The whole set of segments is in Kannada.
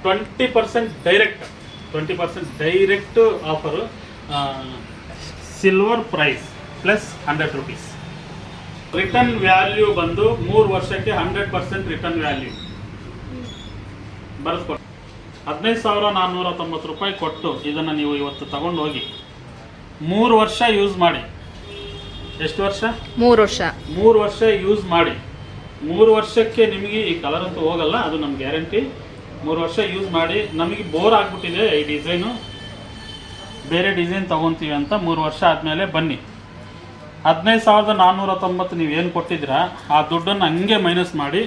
20% direct offer. Silver price plus 100 rupees. Return value ಬಂದು 3 ವರ್ಷಕ್ಕೆ 100% ರಿಟರ್ನ್ ವ್ಯಾಲ್ಯೂ ಬರೆಸ್ಕೊಟ್ಟು 15,490 ರೂಪಾಯಿ ಕೊಟ್ಟು ಇದನ್ನು ನೀವು ಇವತ್ತು ತಗೊಂಡು ಹೋಗಿ 3 ವರ್ಷ ಯೂಸ್ ಮಾಡಿ. ಎಷ್ಟು ವರ್ಷ? 3 ವರ್ಷ ಯೂಸ್ ಮಾಡಿ. 3 ವರ್ಷಕ್ಕೆ ನಿಮಗೆ ಈ ಕಲರ್ ಅಂತೂ ಹೋಗಲ್ಲ, ಅದು ನಮ್ಮ ಗ್ಯಾರಂಟಿ. 3 ವರ್ಷ ಯೂಸ್ ಮಾಡಿ ನಮಗೆ ಬೋರ್ ಆಗಿಬಿಟ್ಟಿದೆ ಈ ಡಿಸೈನು, ಬೇರೆ ಡಿಸೈನ್ ತೊಗೊತೀವಿ ಅಂತ 3 ವರ್ಷ ಆದಮೇಲೆ ಬನ್ನಿ. 15,490 ನೀವೇನು ಕೊಟ್ಟಿದ್ದೀರಾ ಆ ದುಡ್ಡನ್ನು ಹಂಗೆ ಮೈನಸ್ ಮಾಡಿ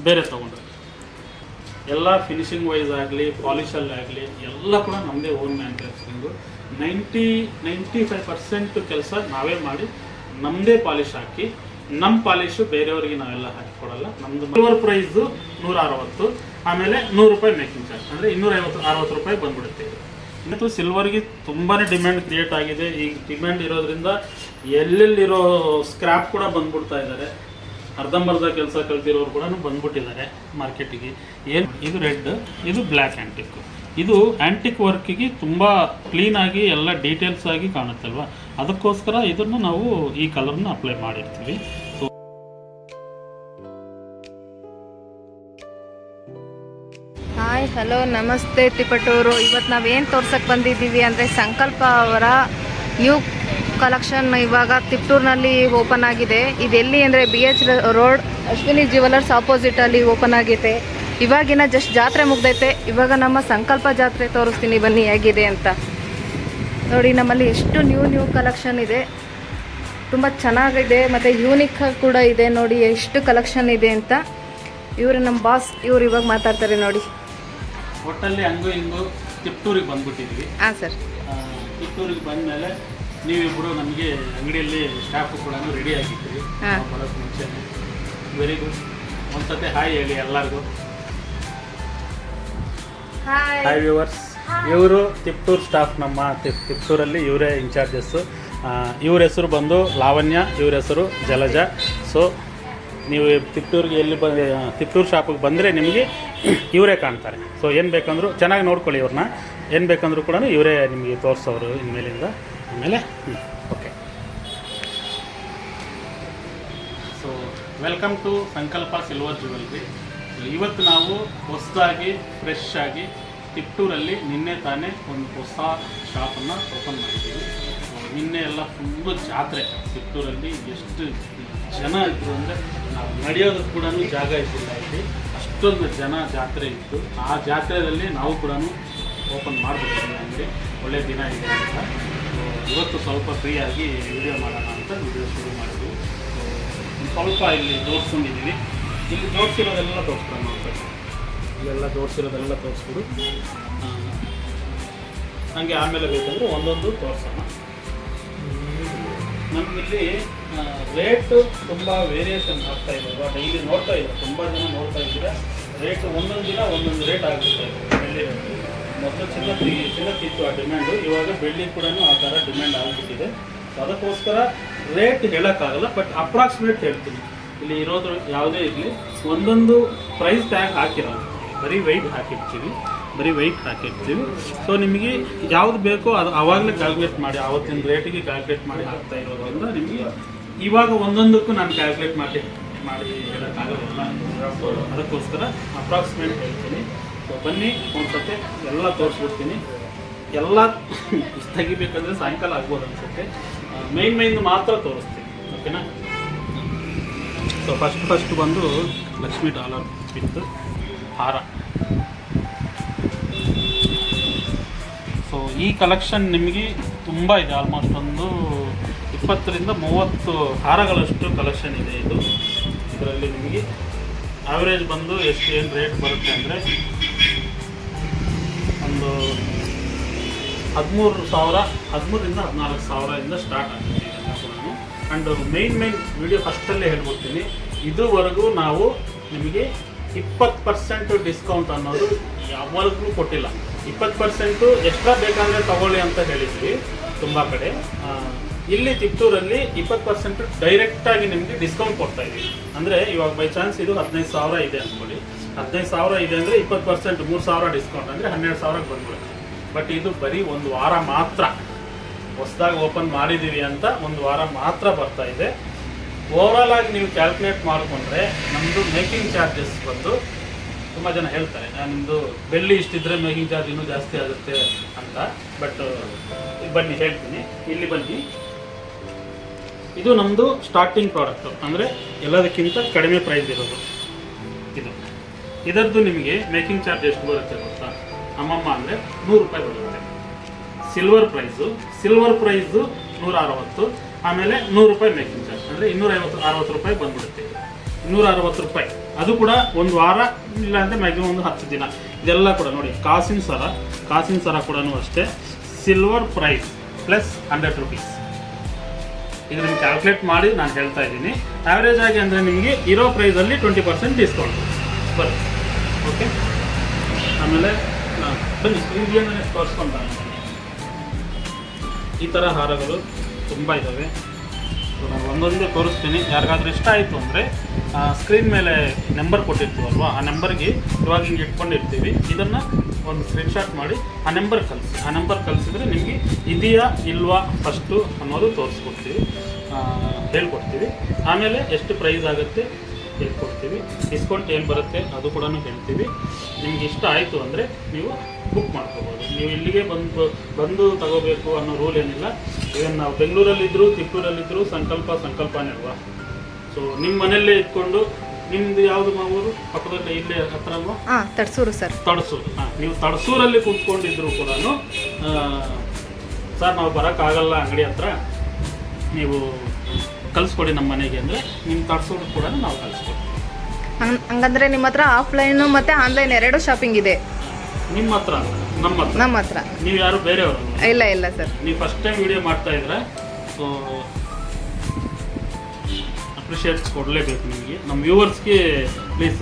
ಬೇರೆ ತೊಗೊಂಡ್ರಿ. ಎಲ್ಲ ಫಿನಿಶಿಂಗ್ ವೈಸ್ ಆಗಲಿ ಪಾಲಿಶಲ್ಲಾಗಲಿ ಎಲ್ಲ ಕೂಡ ನಮ್ಮದೇ ಓನ್ ಮ್ಯಾನುಫ್ಯಾಕ್ಚರಿಂಗು. 95% ಕೆಲಸ ನಾವೇ ಮಾಡಿ ನಮ್ಮದೇ ಪಾಲಿಶ್ ಹಾಕಿ, ನಮ್ಮ ಪಾಲಿಶು ಬೇರೆಯವರಿಗೆ ನಾವೆಲ್ಲ ಹಾಕಿಕೊಡಲ್ಲ. ನಮ್ಮದು ಸಿಲ್ವರ್ ಪ್ರೈಸು 160, ಆಮೇಲೆ 100 ರೂಪಾಯಿ ಮೇಕಿಂಗ್ ಚಾರ್ಜ್, ಅಂದರೆ 260 ರೂಪಾಯಿ ಬಂದ್ಬಿಡುತ್ತೆ. ಮತ್ತು ಸಿಲ್ವರ್ಗೆ ತುಂಬಾ ಡಿಮ್ಯಾಂಡ್ ಕ್ರಿಯೇಟ್ ಆಗಿದೆ. ಈ ಡಿಮ್ಯಾಂಡ್ ಇರೋದ್ರಿಂದ ಎಲ್ಲೆಲ್ಲಿರೋ ಸ್ಕ್ರ್ಯಾಪ್ ಕೂಡ ಬಂದ್ಬಿಡ್ತಾ ಇದ್ದಾರೆ. ಅರ್ಧಂಬರ್ಧ ಕೆಲಸ ಕಲ್ತಿರೋರು ಕೂಡ ಬಂದ್ಬಿಟ್ಟಿದ್ದಾರೆ ಮಾರ್ಕೆಟಿಗೆ. ಏನು ಇದು ರೆಡ್, ಇದು ಬ್ಲ್ಯಾಕ್ ಆ್ಯಂಟಿಕ್. ಇದು ಆ್ಯಂಟಿಕ್ ವರ್ಕಿಗೆ ತುಂಬ ಕ್ಲೀನಾಗಿ ಎಲ್ಲ ಡೀಟೇಲ್ಸ್ ಆಗಿ ಕಾಣುತ್ತಲ್ವ, ಅದಕ್ಕೋಸ್ಕರ ಇದನ್ನು ನಾವು ಈ ಕಲರ್ನ ಅಪ್ಲೈ ಮಾಡಿರ್ತೀವಿ. ಸೊ ಹಾಯ್, ಹಲೋ, ನಮಸ್ತೆ ತಿಪಟೂರು. ಇವತ್ತು ನಾವೇನು ತೋರ್ಸಕ್ಕೆ ಬಂದಿದ್ದೀವಿ ಅಂದರೆ ಸಂಕಲ್ಪ ಅವರ ನ್ಯೂ ಕಲೆಕ್ಷನ್ ಇವಾಗ ತಿಪ್ಟೂರಿನಲ್ಲಿ ಓಪನ್ ಆಗಿದೆ. ಇದೆಲ್ಲಿ ಅಂದರೆ BH ರೋಡ್ ಅಶ್ವಿನಿ ಜ್ಯುವೆಲರ್ಸ್ ಆಪೋಸಿಟಲ್ಲಿ ಓಪನ್ ಆಗಿದೆ. ಇವಾಗಿನ ಜಸ್ಟ್ ಜಾತ್ರೆ ಮುಗ್ದೈತೆ. ಇವಾಗ ನಮ್ಮ ಸಂಕಲ್ಪ ಜಾತ್ರೆ ತೋರಿಸ್ತೀನಿ ಬನ್ನಿ ಹೇಗಿದೆ ಅಂತ. ನೋಡಿ, ನಮ್ಮಲ್ಲಿ ಎಷ್ಟು ನ್ಯೂ ಕಲೆಕ್ಷನ್ ಇದೆ, ತುಂಬ ಚೆನ್ನಾಗಿದೆ ಮತ್ತು ಯೂನಿಕ್ ಕೂಡ ಇದೆ. ನೋಡಿ ಎಷ್ಟು ಕಲೆಕ್ಷನ್ ಇದೆ ಅಂತ. ಇವರು ನಮ್ಮ ಬಾಸ್, ಇವರು ಇವಾಗ ಮಾತಾಡ್ತಾರೆ ನೋಡಿ. ಒಟ್ಟಲ್ಲಿ ಹಂಗು ಹಿಂಗು ತಿಪ್ಟೂರಿಗೆ ಬಂದ್ಬಿಟ್ಟಿದ್ವಿ. ಹಾಂ ಸರ್. ತಿಪ್ಟೂರಿಗೆ ಬಂದಮೇಲೆ ನೀವಿಬ್ಬರು ನಮಗೆ ಅಂಗಡಿಯಲ್ಲಿ ಸ್ಟಾಫು ಕೂಡ ರೆಡಿ ಆಗಿದ್ರಿ ಬರೋಕ್ಕೆ ಮುಂಚೆ. Very good. ಒಂದ್ಸತಿ ಹಾಯ್ ಹೇಳಿ ಎಲ್ಲರಿಗೂ. Hi viewers. ಇವರು ತಿಪ್ಟೂರು ಸ್ಟಾಫ್, ನಮ್ಮ ತಿಪ್ಟೂರಲ್ಲಿ ಇವರೇ ಇನ್ಚಾರ್ಜಸ್ಸು. ಇವ್ರ ಹೆಸರು ಬಂದು ಲಾವಣ್ಯ, ಇವ್ರ ಹೆಸರು ಜಲಜ. ಸೊ ನೀವು ತಿಪ್ಟೂರಿಗೆ ತಿಪ್ಟೂರು ಶಾಪಿಗೆ ಬಂದರೆ ನಿಮಗೆ ಇವರೇ ಕಾಣ್ತಾರೆ. ಸೊ ಏನು ಬೇಕಂದರೂ ಚೆನ್ನಾಗಿ ನೋಡ್ಕೊಳ್ಳಿ ಇವ್ರನ್ನ. ಏನು ಬೇಕಂದ್ರೂ ಕೂಡ ಇವರೇ ನಿಮಗೆ ತೋರಿಸೋರು ಇನ್ಮೇಲಿಂದ. ಆಮೇಲೆ ಓಕೆ. ಸೊ ವೆಲ್ಕಮ್ ಟು ಸಂಕಲ್ಪ ಸಿಲ್ವರ್ ಜ್ಯುವೆಲ್ರಿ. ಇವತ್ತು ನಾವು ಹೊಸದಾಗಿ ಫ್ರೆಶ್ ಆಗಿ ತಿಪ್ಟೂರಲ್ಲಿ ನಿನ್ನೆ ತಾನೇ ಒಂದು ಹೊಸ ಶಾಪನ್ನು ಓಪನ್ ಮಾಡಿದ್ದೀವಿ. ನಿನ್ನೆ ಎಲ್ಲ ಫುಲ್ಲು ಜಾತ್ರೆ. ತಿಪ್ಟೂರಲ್ಲಿ ಎಷ್ಟು ಜನ ಇದ್ದರು ಅಂದರೆ ನಾವು ನಡೆಯೋದಕ್ಕೆ ಕೂಡ ಜಾಗ ಇದ್ದಿಲ್ಲ ಇಲ್ಲಿ, ಅಷ್ಟೊಂದು ಜನ ಜಾತ್ರೆ ಇತ್ತು. ಆ ಜಾತ್ರೆಯಲ್ಲಿ ನಾವು ಕೂಡ ಓಪನ್ ಮಾಡಿಬಿಟ್ಟಿದ್ದೀವಿ ಅಂಗಡಿ. ಒಳ್ಳೆಯ ದಿನ ಇದೆ ಅಂತ ಇವತ್ತು ಸ್ವಲ್ಪ ಫ್ರೀಯಾಗಿ ವಿಡಿಯೋ ಮಾಡೋಣ ಅಂತ ವಿಡಿಯೋ ಶುರು ಮಾಡಿದ್ವಿ. ಸ್ವಲ್ಪ ಇಲ್ಲಿ ಜೋಡಿಸ್ಕೊಂಡಿದ್ದೀವಿ. ಇಲ್ಲಿ ಜೋಡಿಸಿರೋದೆಲ್ಲ ತೋರಿಸ್ಕೊಂಡು ನೋಡ್ತಾರೆ. ಇಲ್ಲೆಲ್ಲ ಜೋಡಿಸಿರೋದೆಲ್ಲ ತೋರಿಸ್ಬಿಡು. ಹಾಗೆ ಆಮೇಲೆ ಬೇಕಂದರೆ ಒಂದೊಂದು ತೋರಿಸೋಣ. ನಮಗಿಲ್ಲಿ ರೇಟು ತುಂಬ ವೇರಿಯೇಷನ್ ಆಗ್ತಾ ಇದೆ. ಡೈಲಿ ನೋಡ್ತಾ ಇದೆ, ತುಂಬ ಜನ ನೋಡ್ತಾ ಇದ್ದೀರಾ. ರೇಟು ಒಂದೊಂದು ದಿನ ಒಂದೊಂದು ರೇಟ್ ಆಗಿಬಿಡ್ತಾ ಇದೆ. ಬೆಳ್ಳಿ ರೇಟು ಮೊದಲು ಚಿನ್ನಕ್ಕಿತ್ತು ಆ ಡಿಮ್ಯಾಂಡು, ಇವಾಗ ಬೆಳ್ಳಿ ಕೂಡ ಆ ಥರ ಡಿಮ್ಯಾಂಡ್ ಆಗಿಬಿಟ್ಟಿದೆ. ಸೊ ಅದಕ್ಕೋಸ್ಕರ ರೇಟ್ ಹೇಳೋಕ್ಕಾಗಲ್ಲ, ಬಟ್ ಅಪ್ರಾಕ್ಸಿಮೇಟ್ ಹೇಳ್ತೀನಿ. ಇಲ್ಲಿ ಇರೋದು ಯಾವುದೇ ಇರಲಿ ಒಂದೊಂದು ಪ್ರೈಸ್ ಟ್ಯಾಗ್ ಹಾಕಿರೋದು, ಬರೀ ವೆಯ್ಟ್ ಹಾಕಿರ್ತೀವಿ. ಸೊ ನಿಮಗೆ ಯಾವುದು ಬೇಕೋ ಅದು ಆವಾಗಲೇ ಕ್ಯಾಲ್ಕುಲೇಟ್ ಮಾಡಿ, ಆವತ್ತಿನ ರೇಟಿಗೆ ಕ್ಯಾಲ್ಕುಲೇಟ್ ಮಾಡಿ ಹಾಕ್ತಾ ಇರೋದ್ರಿಂದ ನಿಮಗೆ ಇವಾಗ ಒಂದೊಂದಕ್ಕೂ ನಾನು ಕ್ಯಾಲ್ಕುಲೇಟ್ ಮಾಡಿ ಹೇಳೋಕ್ಕಾಗೋದಿಲ್ಲ. ಸೊ ಅದಕ್ಕೋಸ್ಕರ ಅಪ್ರಾಕ್ಸಿಮೇಟ್ ಹೇಳ್ತೀನಿ. ಸೊ ಬನ್ನಿ ಒಂದ್ಸತಿ ಎಲ್ಲ ತೋರಿಸ್ಬಿಡ್ತೀನಿ. ಎಲ್ಲ ತೆಗಿಬೇಕಂದ್ರೆ ಸಾಯಂಕಾಲ ಆಗ್ಬೋದು ಅನಿಸುತ್ತೆ. ಮೈನ್ ಮಾತ್ರ ತೋರಿಸ್ತೀನಿ, ಓಕೆನಾ? ಸೊ ಫಸ್ಟ್ ಬಂದು ಲಕ್ಷ್ಮೀ ಡಾಲರ್ ವಿತ್ ಹಾರ. ಸೊ ಈ ಕಲೆಕ್ಷನ್ ನಿಮಗೆ ತುಂಬ ಇದೆ. ಆಲ್ಮೋಸ್ಟ್ ಒಂದು 20ರಿಂದ 30 ಹಾರಗಳಷ್ಟು ಕಲೆಕ್ಷನ್ ಇದೆ. ಇದರಲ್ಲಿ ನಿಮಗೆ ಆವ್ರೇಜ್ ಬಂದು ಏನು ರೇಟ್ ಬರುತ್ತೆ ಅಂದರೆ ಒಂದು 13,000ರಿಂದ 14,000 ಸ್ಟಾರ್ಟ್ ಆಗುತ್ತೆ ಇದೆಲ್ಲ ಕೂಡ. ಆ್ಯಂಡ್ ಮೇನ್ ವಿಡಿಯೋ ಫಸ್ಟಲ್ಲೇ ಹೇಳ್ಬಿಡ್ತೀನಿ, ಇದುವರೆಗೂ ನಾವು ನಿಮಗೆ 20% ಡಿಸ್ಕೌಂಟ್ ಅನ್ನೋದು ಯಾವಾಗಲೂ ಕೊಟ್ಟಿಲ್ಲ. 20% ಎಕ್ಸ್ಟ್ರಾ ಬೇಕಾದರೆ ತಗೊಳ್ಳಿ ಅಂತ ಹೇಳಿದ್ವಿ ತುಂಬ ಕಡೆ. ಇಲ್ಲಿ ತಿಪ್ಟೂರಲ್ಲಿ 20% ಡೈರೆಕ್ಟಾಗಿ ನಿಮಗೆ ಡಿಸ್ಕೌಂಟ್ ಕೊಡ್ತಾ ಇದ್ದೀವಿ. ಅಂದರೆ ಇವಾಗ ಬೈ ಚಾನ್ಸ್ ಇದು 15,000 ಇದೆ ಅಂದ್ಕೊಳ್ಳಿ, 15,000 ಇದೆ ಅಂದರೆ 20% 3,000 ಡಿಸ್ಕೌಂಟ್ ಅಂದರೆ 12,000ಕ್ಕೆ ಬಂದ್ಬಿಡುತ್ತೆ. ಬಟ್ ಇದು ಬರೀ ಒಂದು ವಾರ ಮಾತ್ರ, ಹೊಸದಾಗಿ ಓಪನ್ ಮಾಡಿದ್ದೀವಿ ಅಂತ ಒಂದು ವಾರ ಮಾತ್ರ ಬರ್ತಾ ಇದೆ. ಓವರಾಲ್ ಆಗಿ ನೀವು ಕ್ಯಾಲ್ಕುಲೇಟ್ ಮಾಡಿಕೊಂಡ್ರೆ ನಮ್ಮದು ಮೇಕಿಂಗ್ ಚಾರ್ಜಸ್ ಬಂದು ತುಂಬ ಜನ ಹೇಳ್ತಾರೆ ನಿಮ್ಮದು ಬೆಳ್ಳಿ ಇಷ್ಟಿದ್ರೆ ಮೇಕಿಂಗ್ ಚಾರ್ಜ್ ಇನ್ನೂ ಜಾಸ್ತಿ ಆಗುತ್ತೆ ಅಂತ. ಬಟ್ ಬನ್ನಿ ಹೇಳ್ತೀನಿ, ಇಲ್ಲಿ ಬನ್ನಿ. ಇದು ನಮ್ಮದು ಸ್ಟಾರ್ಟಿಂಗ್ ಪ್ರಾಡಕ್ಟು, ಅಂದರೆ ಎಲ್ಲದಕ್ಕಿಂತ ಕಡಿಮೆ ಪ್ರೈಸ್ ಇರೋದು ಇದು. ಇದರದ್ದು ನಿಮಗೆ ಮೇಕಿಂಗ್ ಚಾರ್ಜ್ ಎಷ್ಟು ಬರುತ್ತೆ ಗೊತ್ತಾ? ನಮ್ಮಮ್ಮ ಅಂದರೆ 100 ರೂಪಾಯಿ ಬರುತ್ತೆ. ಸಿಲ್ವರ್ ಪ್ರೈಸು 160, ಆಮೇಲೆ 100 ರೂಪಾಯಿ ಮೇಕಿಂಗ್ ಚಾರ್ಜ್, ಅಂದರೆ 260 ರೂಪಾಯಿ ಬಂದ್ಬಿಡುತ್ತೆ. 260 ರೂಪಾಯಿ, ಅದು ಕೂಡ ಒಂದು ವಾರ ಇಲ್ಲ ಅಂದರೆ ಮ್ಯಾಕ್ಸಿಮಮ್ ಒಂದು 10 ದಿನ. ಇದೆಲ್ಲ ಕೂಡ ನೋಡಿ ಕಾಸಿನ ಸರ ಕೂಡ ಅಷ್ಟೇ. Silver price plus 100 rupees. ಇದು ನಿಮ್ಗೆ ಕ್ಯಾಲ್ಕುಲೇಟ್ ಮಾಡಿ ನಾನು ಹೇಳ್ತಾ ಇದ್ದೀನಿ. ಆ್ಯಾವ್ರೇಜ್ ಆಗಿ ಅಂದರೆ ನಿಮಗೆ ಇರೋ ಪ್ರೈಸಲ್ಲಿ 20% ಡಿಸ್ಕೌಂಟ್ ಬರುತ್ತೆ. ಓಕೆ, ಆಮೇಲೆ ಬನ್ನಿ ಸ್ಕ್ರೀನ್ಗೆ ತೋರಿಸ್ಕೊಂತ. ಈ ಥರ ಹಾರಗಳು ತುಂಬ ಇದ್ದಾವೆ. ನಾನು ಒಂದೊಂದೇ ತೋರಿಸ್ತೀನಿ. ಯಾರಿಗಾದ್ರೂ ಇಷ್ಟ ಆಯಿತು ಅಂದರೆ ಸ್ಕ್ರೀನ್ ಮೇಲೆ ನಂಬರ್ ಕೊಟ್ಟಿರ್ತೀವಲ್ವ, ಆ ನಂಬರ್ಗೆ ಇವಾಗ ಹಿಂಗೆ ಇಟ್ಕೊಂಡಿರ್ತೀವಿ. ಇದನ್ನು ಒಂದು ಸ್ಕ್ರೀನ್ಶಾಟ್ ಮಾಡಿ ಆ ನಂಬರ್ ಕಳಿಸಿದ್ರೆ ನಿಮಗೆ ಇದೆಯಾ ಇಲ್ವಾ ಫಸ್ಟು ಅನ್ನೋದು ತೋರಿಸ್ಕೊಡ್ತೀವಿ, ಹೇಳ್ಕೊಡ್ತೀವಿ. ಆಮೇಲೆ ಎಷ್ಟು ಪ್ರೈಸ್ ಆಗುತ್ತೆ ಹೇಳ್ಕೊಡ್ತೀವಿ. ಡಿಸ್ಕೌಂಟ್ ಏನು ಬರುತ್ತೆ ಅದು ಕೂಡ ಹೇಳ್ತೀವಿ. ನಿಮ್ಗೆ ಇಷ್ಟ ಆಯಿತು ಅಂದರೆ ನೀವು ಬುಕ್ ಮಾಡ್ಕೋಬೋದು. ನೀವು ಇಲ್ಲಿಗೆ ಬಂದು ತಗೋಬೇಕು ಅನ್ನೋ ರೂಲ್ ಏನಿಲ್ಲ. ಇವನ್ ನಾವು ಬೆಂಗಳೂರಲ್ಲಿದ್ದರೂ ತಿಪ್ಪೂರಲ್ಲಿದ್ದರೂ ಸಂಕಲ್ಪನೇ ಅಲ್ವಾ. ಸೊ ನಿಮ್ಮ ಮನೆಯಲ್ಲೇ ಇಟ್ಕೊಂಡು, ನಿಮ್ದು ಯಾವುದು ಊರು ಪಕ್ಕದಲ್ಲಿ ಇಲ್ಲೇ ಹತ್ರ ಅಲ್ವಾ? ತಡಸೂರು ಸರ್. ತಡಸೂರು. ನೀವು ತಡಸೂರಲ್ಲಿ ಕೂತ್ಕೊಂಡಿದ್ರು ಕೂಡ ಸರ್ ನಾವು ಬರೋಕ್ಕಾಗಲ್ಲ ಅಂಗಡಿ ಹತ್ರ, ನೀವು ಕಳಿಸ್ಕೊಡಿ ನಮ್ಮ ಮನೆಗೆ ಅಂದರೆ ನಿಮ್ಮ ತಡಸೂರು ಕೂಡ ನಾವು ಕಳಿಸ್ಕೊಡ್ತೀವಿ. ಹಂಗಂದ್ರೆ ನಿಮ್ಮ ಹತ್ರ ಆಫ್ಲೈನ್ ಮತ್ತು ಆನ್ಲೈನ್ 2 ಶಾಪಿಂಗ್ ಇದೆ? ನಿಮ್ಮ ಹತ್ರ ನಮ್ಮ ಹತ್ರ. ನೀವು ಯಾರು ಬೇರೆಯವರು? ಇಲ್ಲ ಸರ್, ನೀವು ಫಸ್ಟ್ ಟೈಮ್ ವಿಡಿಯೋ ಮಾಡ್ತಾ ಇದ್ರೆ ಸೊ ಅಪ್ರಿಷಿಯೇಟ್ ಕೊಡಲೇಬೇಕು ನಿಮಗೆ. ನಮ್ಮ ವ್ಯೂವರ್ಸ್ಗೆ ಪ್ಲೀಸ್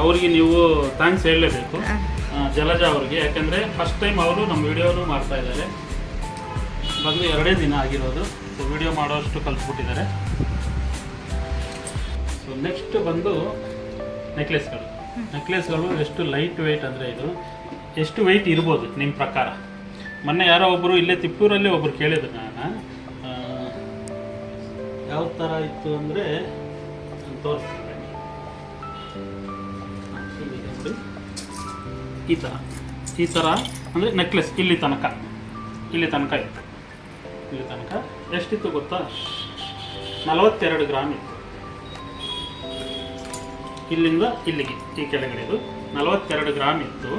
ಅವರಿಗೆ ನೀವು ಥ್ಯಾಂಕ್ಸ್ ಹೇಳಲೇಬೇಕು. ಜಲಜ ಅವ್ರಿಗೆ, ಯಾಕೆಂದರೆ ಫಸ್ಟ್ ಟೈಮ್ ಅವರು ನಮ್ಮ ವಿಡಿಯೋನು ಮಾಡ್ತಾ ಇದ್ದಾರೆ. ಬಂದು 2 ದಿನ ಆಗಿರೋದು. ಸೊ ವಿಡಿಯೋ ಮಾಡೋಷ್ಟು ಕಲಿಸ್ಬಿಟ್ಟಿದ್ದಾರೆ. ಸೊ ನೆಕ್ಸ್ಟ್ ಬಂದು ನೆಕ್ಲೆಸ್ಗಳು ಎಷ್ಟು ಲೈಟ್ ವೆಯ್ಟ್ ಅಂದರೆ ಇದು ಎಷ್ಟು ವೆಯ್ಟ್ ಇರ್ಬೋದು ನಿಮ್ಮ ಪ್ರಕಾರ? ಮೊನ್ನೆ ಯಾರೋ ಒಬ್ಬರು ಇಲ್ಲೇ ತಿಪ್ಪೂರಲ್ಲಿ ಒಬ್ಬರು ಕೇಳಿದ್ರು ನಾನು, ಯಾವ ಥರ ಇತ್ತು ಅಂದರೆ ತೋರಿಸ್ತೀನಿ. ಈ ಥರ ಅಂದರೆ ನೆಕ್ಲೆಸ್ ಇಲ್ಲಿ ತನಕ ಇತ್ತು. ಇಲ್ಲಿ ತನಕ ಎಷ್ಟಿತ್ತು ಗೊತ್ತಾ? 42 ಗ್ರಾಮ್ ಇತ್ತು. ಇಲ್ಲಿಂದ ಇಲ್ಲಿಗೆ ಈ ಕೆಳಗಡೆ ಇದು 42 ಗ್ರಾಮ್ ಇತ್ತು.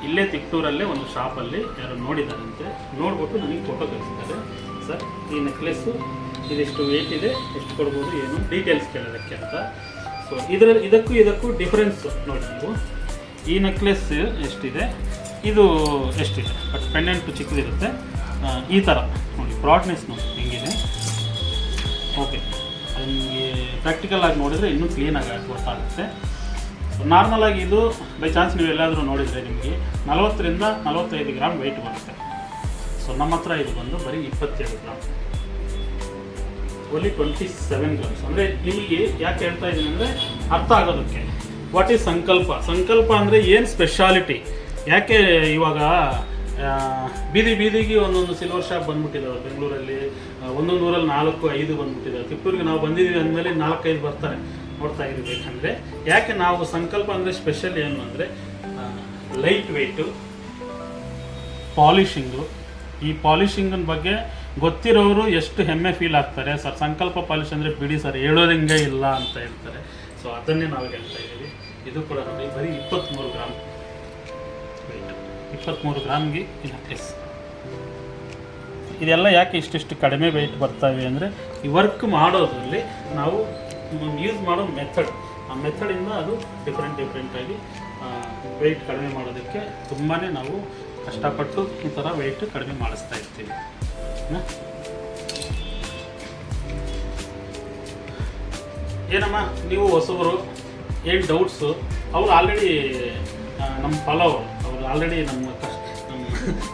ಇಲ್ಲೇ ತಿಪ್ಪೂರಲ್ಲೇ ಒಂದು ಶಾಪಲ್ಲಿ ಯಾರು ನೋಡಿದಾರಂತೆ, ನೋಡ್ಬಿಟ್ಟು ನನಗೆ ಫೋಟೋ ಕಳಿಸಿದ್ದಾರೆ. ಸರ್ ಈ ನೆಕ್ಲೆಸ್ಸು ಇದೆಷ್ಟು ವೆಯ್ಟ್ ಇದೆ, ಎಷ್ಟು ಕೊಡ್ಬೋದು, ಏನು ಡೀಟೇಲ್ಸ್ ಕೇಳೋದಕ್ಕೆ ಅಂತ. ಸೊ ಇದಕ್ಕೂ ಡಿಫ್ರೆನ್ಸ್ ನೋಡಿ. ನೀವು ಈ ನೆಕ್ಲೆಸ್ ಎಷ್ಟಿದೆ, ಇದು ಎಷ್ಟಿದೆ, ಬಟ್ ಪೆಂಡೆಂಟು ಚಿಕ್ಕದಿರುತ್ತೆ. ಈ ಥರ ನೋಡಿ, ಬ್ರಾಡ್ನೆಸ್ ನೋಡಿ ಹೆಂಗಿದೆ. ಓಕೆ, ನಿಮಗೆ ಪ್ರಾಕ್ಟಿಕಲ್ ಆಗಿ ನೋಡಿದರೆ ಇನ್ನೂ ಕ್ಲೀನಾಗಿ ಗೊತ್ತಾಗುತ್ತೆ. ನಾರ್ಮಲ್ ಆಗಿ ಇದು ಬೈ ಚಾನ್ಸ್ ನೀವು ಎಲ್ಲಾದರೂ ನೋಡಿದರೆ ನಿಮಗೆ 40 ರಿಂದ 45 ಗ್ರಾಮ್ ವೆಯ್ಟ್ ಬರುತ್ತೆ. ಸೊ ನಮ್ಮ ಹತ್ರ ಇದು ಬಂದು ಬರೀ 27 ಗ್ರಾಮ್, ಓನ್ಲಿ 27 ಗ್ರಾಮ್ಸ್. ಅಂದರೆ ನಿಮಗೆ ಯಾಕೆ ಹೇಳ್ತಾ ಇದ್ದೀನಿ ಅಂದರೆ ಅರ್ಥ ಆಗೋದಕ್ಕೆ. ವಾಟ್ ಈಸ್ ಸಂಕಲ್ಪ ಅಂದರೆ ಏನು ಸ್ಪೆಷಾಲಿಟಿ, ಯಾಕೆ ಇವಾಗ ಬೀದಿಗೆ ಒಂದೊಂದು ಸಿಲ್ವರ್ ಶಾಪ್ ಬಂದ್ಬಿಟ್ಟಿದ್ದಾವೆ ಬೆಂಗಳೂರಲ್ಲಿ. ಒಂದೊಂದು ಊರಲ್ಲಿ 4-5 ಬಂದ್ಬಿಟ್ಟಿದ್ದಾವೆ. ತಿಪ್ಪೂರಿಗೆ ನಾವು ಬಂದಿದ್ದೀವಿ ಅಂದಮೇಲೆ 4-5 ಬರ್ತಾರೆ ನೋಡ್ತಾ ಇರಬೇಕಂದ್ರೆ. ಯಾಕೆ ನಾವು ಸಂಕಲ್ಪ ಅಂದರೆ ಸ್ಪೆಷಲ್ ಏನು ಅಂದರೆ ಲೈಟ್ ವೆಯ್ಟು, ಪಾಲಿಷಿಂಗು. ಈ ಪಾಲಿಷಿಂಗಿನ ಬಗ್ಗೆ ಗೊತ್ತಿರೋರು ಎಷ್ಟು ಹೆಮ್ಮೆ ಫೀಲ್ ಆಗ್ತಾರೆ. ಸರ್ ಸಂಕಲ್ಪ ಪಾಲಿಶ್ ಅಂದರೆ ಬಿಡಿ ಸರ್ ಹೇಳೋದಂಗೆ ಇಲ್ಲ ಅಂತ ಹೇಳ್ತಾರೆ. ಸೊ ಅದನ್ನೇ ನಾವು ಹೇಳ್ತಾ ಇದ್ದೀವಿ. ಇದು ಕೂಡ ನೋಡಿ ಬರೀ 23 ಗ್ರಾಮ್ ವೆಯ್ಟ್. 23 ಗ್ರಾಮ್ಗೆ ಈ ನೆಕ್ಲೆಸ್. ಇದೆಲ್ಲ ಯಾಕೆ ಇಷ್ಟಿಷ್ಟು ಕಡಿಮೆ ವೆಯ್ಟ್ ಬರ್ತವೆ ಅಂದರೆ ಈ ವರ್ಕ್ ಮಾಡೋದ್ರಲ್ಲಿ ನಾವು ಯೂಸ್ ಮಾಡೋ ಮೆಥಡ್, ಆ ಮೆಥಡಿಂದ ಅದು ಡಿಫ್ರೆಂಟಾಗಿ ವೆಯ್ಟ್ ಕಡಿಮೆ ಮಾಡೋದಕ್ಕೆ ತುಂಬಾ ನಾವು ಕಷ್ಟಪಟ್ಟು ಈ ಥರ ವೆಯ್ಟ್ ಕಡಿಮೆ ಮಾಡಿಸ್ತಾ ಇರ್ತೀವಿ. ಏನಮ್ಮ ನೀವು ಹೊಸಬರು, ಏನು ಡೌಟ್ಸು, ಅವ್ರು ಆಲ್ರೆಡಿ ನಮ್ಮ ಫಾಲೋವರ್, ಅವರು ಆಲ್ರೆಡಿ ನಮ್ಮ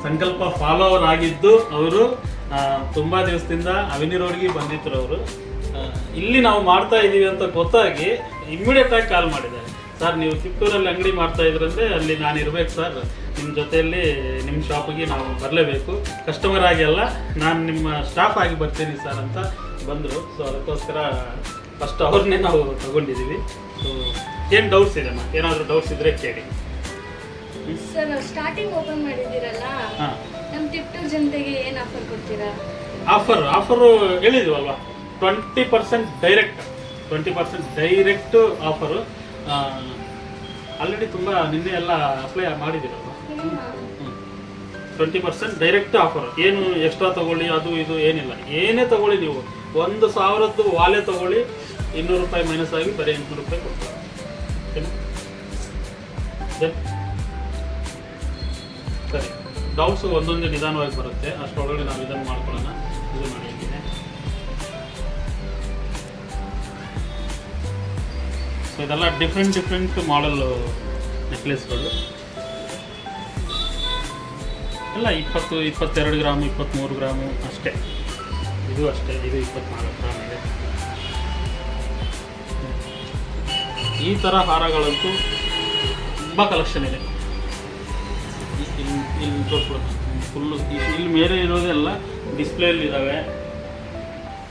ಸಂಕಲ್ಪ ಫಾಲೋವರ್ ಆಗಿದ್ದು ಅವರು ತುಂಬ ದಿವಸದಿಂದ ಅವೆನ್ಯೂರೋಡ್ಗೆ ಬಂದಿದ್ರು. ಅವರು ಇಲ್ಲಿ ನಾವು ಮಾಡ್ತಾ ಇದ್ದೀವಿ ಅಂತ ಗೊತ್ತಾಗಿ ಇಮ್ಮಿಡಿಯೇಟಾಗಿ ಕಾಲ್ ಮಾಡಿದ್ದಾರೆ. ಸರ್ ನೀವು ತಿಪ್ಟೂರಲ್ಲಿ ಅಂಗಡಿ ಮಾಡ್ತಾ ಇದ್ರಂದ್ರೆ ಅಲ್ಲಿ ನಾನು ಇರ್ಬೇಕು ಸರ್, ನಿಮ್ಮ ಜೊತೆಯಲ್ಲಿ ನಿಮ್ಮ ಶಾಪಿಗೆ ನಾವು ಬರಲೇಬೇಕು, ಕಸ್ಟಮರ್ ಆಗಿ ಅಲ್ಲ, ನಾನು ನಿಮ್ಮ ಸ್ಟಾಫ್ ಆಗಿ ಬರ್ತೀನಿ ಸರ್ ಅಂತ ಬಂದರು. ಸೊ ಅದಕ್ಕೋಸ್ಕರ ಫಸ್ಟ್ ಅವ್ರನ್ನೇ ನಾವು ತಗೊಂಡಿದ್ದೀವಿ. ಸೊ ಏನು ಡೌಟ್ಸ್ ಇದೆ ಅಮ್ಮ? ಏನಾದರೂ ಡೌಟ್ಸ್ ಇದ್ದರೆ ಕೇಳಿ. ಸರ್ ಸ್ಟಾರ್ಟಿಂಗ್ ಓಪನ್ ಮಾಡಿದ್ದೀರಲ್ಲ, ಹಾಂ, ನಮ್ಮ ತಿಪ್ಟೂರು ಜನತೆಗೆ ಏನು ಆಫರ್ ಕೊಡ್ತೀರಾ? ಆಫರು ಹೇಳಿದ್ವಲ್ವಾ, 20% ಡೈರೆಕ್ಟ್ ಆಫರು. ಆಲ್ರೆಡಿ ತುಂಬ ನಿನ್ನೆ ಎಲ್ಲ ಅಪ್ಲೈ ಮಾಡಿದ್ದೀರಲ್ವ. 20% ಡೈರೆಕ್ಟ್ ಆಫರ್. ಏನು ಎಕ್ಸ್ಟ್ರಾ ತಗೊಳ್ಳಿ ಅದು ಇದು ಏನಿಲ್ಲ, ಏನೇ ತಗೊಳ್ಳಿ ನೀವು 1,000 ವಾಲೆ ತಗೊಳ್ಳಿ, 200 ರೂಪಾಯಿ ಮೈನಸ್ ಆಗಿ ಬರೀ 800 ರೂಪಾಯಿ ಕೊಡ್ತಾರೆ. ಓಕೆನಾ? ಸರಿ, ಡೌಟ್ಸು ಒಂದೊಂದೇ ನಿಧಾನವಾಗಿ ಬರುತ್ತೆ, ಅಷ್ಟರೊಳಗೆ ನಾವು ಇದನ್ನು ಮಾಡ್ಕೊಳ್ಳೋಣ. ಇದು ಮಾಡಿದ್ದೀನಿ. ಸೊ ಇದೆಲ್ಲ ಡಿಫ್ರೆಂಟ್ ಮಾಡೆಲ್ ನೆಕ್ಲೆಸ್ಗಳು ಎಲ್ಲ 22 ಗ್ರಾಮು, 23 ಗ್ರಾಮು ಅಷ್ಟೇ. ಇದು ಅಷ್ಟೇ, ಇದು 24 ಗ್ರಾಮ್ ಇದೆ. ಈ ಥರ ಹಾರಗಳಂತೂ ತುಂಬ ಕಲೆಕ್ಷನ್ ಇದೆ. ಇಲ್ಲಿ ತೋರಿಸ್ಬಿಡೋದು ಫುಲ್ಲು. ಇಲ್ಲಿ ಮೇಲೆ ಇರೋದೆಲ್ಲ ಡಿಸ್ಪ್ಲೇಯಲ್ಲಿದ್ದಾವೆ,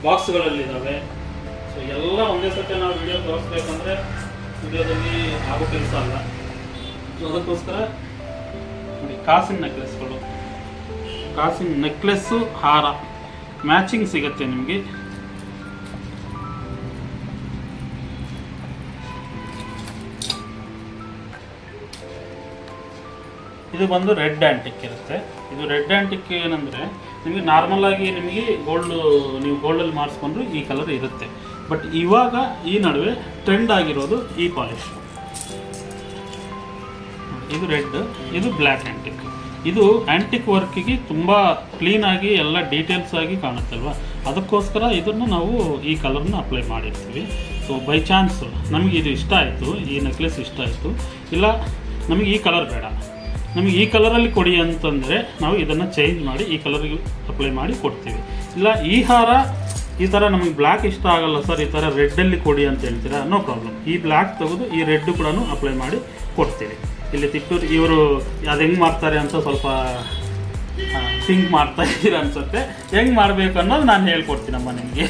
ಬಾಕ್ಸ್ಗಳಲ್ಲಿದ್ದಾವೆ. ಸೊ ಎಲ್ಲ ಒಂದೇ ಸತಿ ನಾವು ವಿಡಿಯೋ ತೋರಿಸ್ಬೇಕಂದ್ರೆ ವಿಡಿಯೋದಲ್ಲಿ ಆಗೋ ಕೆಲಸ ಅಲ್ಲ. ಸೊ ಅದಕ್ಕೋಸ್ಕರ ನೋಡಿ, ಕಾಸಿನ ನೆಕ್ಲೆಸ್ಗಳು, ಕಾಸಿನ ನೆಕ್ಲೆಸ್ಸು ಹಾರ ಮ್ಯಾಚಿಂಗ್ ಸಿಗುತ್ತೆ ನಿಮಗೆ. ಇದು ಬಂದು ರೆಡ್ ಆ್ಯಂಟಿಕ್ ಇರುತ್ತೆ. ಇದು ರೆಡ್ ಆ್ಯಂಟಿಕ್ ಏನಂದರೆ ನಿಮಗೆ ನಾರ್ಮಲ್ ಆಗಿ ನಿಮಗೆ ನೀವು ಗೋಲ್ಡಲ್ಲಿ ಮಾಡಿಸ್ಕೊಂಡ್ರು ಈ ಕಲರ್ ಇರುತ್ತೆ. ಬಟ್ ಇವಾಗ ಈ ನಡುವೆ ಟ್ರೆಂಡ್ ಆಗಿರೋದು ಈ ಪಾಲಿಶ್. ಇದು ರೆಡ್, ಇದು ಬ್ಲ್ಯಾಕ್ ಆ್ಯಂಟಿಕ್. ಇದು ಆ್ಯಂಟಿಕ್ ವರ್ಕಿಗೆ ತುಂಬ ಕ್ಲೀನಾಗಿ ಎಲ್ಲ ಡೀಟೇಲ್ಸ್ ಆಗಿ ಕಾಣುತ್ತಲ್ವ, ಅದಕ್ಕೋಸ್ಕರ ಇದನ್ನು ನಾವು ಈ ಕಲರ್ನ ಅಪ್ಲೈ ಮಾಡಿರ್ತೀವಿ. ಸೊ ಬೈ ಚಾನ್ಸ್ ನಮಗೆ ಇದು ಇಷ್ಟ ಆಯಿತು, ಈ ನೆಕ್ಲೆಸ್ ಇಷ್ಟ ಆಯಿತು, ಇಲ್ಲ ನಮಗೆ ಈ ಕಲರ್ ಬೇಡ, ನಮಗೆ ಈ ಕಲರಲ್ಲಿ ಕೊಡಿ ಅಂತಂದರೆ ನಾವು ಇದನ್ನು ಚೇಂಜ್ ಮಾಡಿ ಈ ಕಲರಿಗೆ ಅಪ್ಲೈ ಮಾಡಿ ಕೊಡ್ತೀವಿ. ಇಲ್ಲ ಈ ಹಾರ ಈ ಥರ ನಮಗೆ ಬ್ಲ್ಯಾಕ್ ಇಷ್ಟ ಆಗಲ್ಲ ಸರ್, ಈ ಥರ ರೆಡ್ಡಲ್ಲಿ ಕೊಡಿ ಅಂತ ಹೇಳ್ತೀರಾ, ನೋ ಪ್ರಾಬ್ಲಮ್. ಈ ಬ್ಲ್ಯಾಕ್ ತೆಗೆದು ಈ ರೆಡ್ ಕೂಡ ಅಪ್ಲೈ ಮಾಡಿ ಕೊಡ್ತೀವಿ. ಇಲ್ಲಿ ತಿಪ್ಟೂರು ಇವರು ಅದು ಹೆಂಗೆ ಮಾಡ್ತಾರೆ ಅಂತ ಸ್ವಲ್ಪ ಥಿಂಕ್ ಮಾಡ್ತಾ ಇದ್ದೀರ ಅನ್ಸುತ್ತೆ. ಹೆಂಗೆ ಮಾಡಬೇಕು ಅನ್ನೋದು ನಾನು ಹೇಳ್ಕೊಡ್ತೀನಮ್ಮ ನಿಮಗೆ.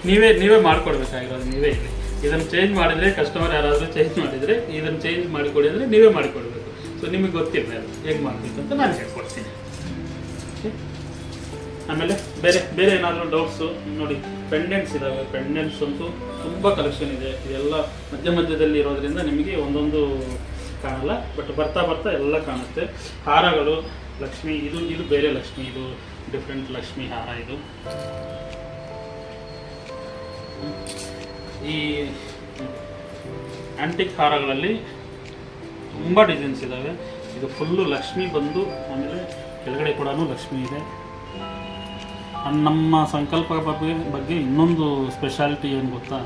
ನೀವೇ ಮಾಡಿಕೊಡ್ಬೇಕಾಗಿರೋದು, ನೀವೇ ಇಲ್ಲಿ ಇದನ್ನು ಚೇಂಜ್ ಮಾಡಿದರೆ, ಕಸ್ಟಮರ್ ಯಾರಾದರೂ ಚೇಂಜ್ ಮಾಡಿದರೆ ಇದನ್ನು ಚೇಂಜ್ ಮಾಡಿಕೊಡಿ ಅಂದರೆ ನೀವೇ ಮಾಡಿಕೊಡ್ಬೇಕು. ಸೊ ನಿಮಗೆ ಗೊತ್ತಿಲ್ಲ ಅದು ಹೇಗೆ ಮಾಡಬೇಕು ಅಂತ ನಾನು ಹೇಳ್ಕೊಡ್ತೀನಿ. ಆಮೇಲೆ ಬೇರೆ ಏನಾದರೂ ಡೌಟ್ಸು ನೋಡಿ, ಪೆಂಡೆಂಟ್ಸ್ ಇದ್ದಾವೆ. ಪೆಂಡೆಂಟ್ಸ್ ಅಂತೂ ತುಂಬ ಕಲೆಕ್ಷನ್ ಇದೆ. ಇದೆಲ್ಲ ಮಧ್ಯದಲ್ಲಿ ಇರೋದ್ರಿಂದ ನಿಮಗೆ ಒಂದೊಂದು ಕಾಣಲ್ಲ, ಬಟ್ ಬರ್ತಾ ಎಲ್ಲ ಕಾಣುತ್ತೆ. ಹಾರಗಳು ಲಕ್ಷ್ಮಿ, ಇದು ಬೇರೆ ಲಕ್ಷ್ಮಿ, ಇದು ಡಿಫ್ರೆಂಟ್ ಲಕ್ಷ್ಮಿ ಹಾರ. ಇದು ಈ ಆ್ಯಂಟಿಕ್ ಹಾರಗಳಲ್ಲಿ ತುಂಬ ಡಿಸೈನ್ಸ್ ಇದ್ದಾವೆ. ಇದು ಫುಲ್ಲು ಲಕ್ಷ್ಮಿ ಬಂದು, ಆಮೇಲೆ ಕೆಳಗಡೆ ಕೂಡ ಲಕ್ಷ್ಮಿ ಇದೆ. ನಮ್ಮ ಸಂಕಲ್ಪ ಬಗ್ಗೆ ಇನ್ನೊಂದು ಸ್ಪೆಷಾಲಿಟಿ ಏನು ಗೊತ್ತಾ,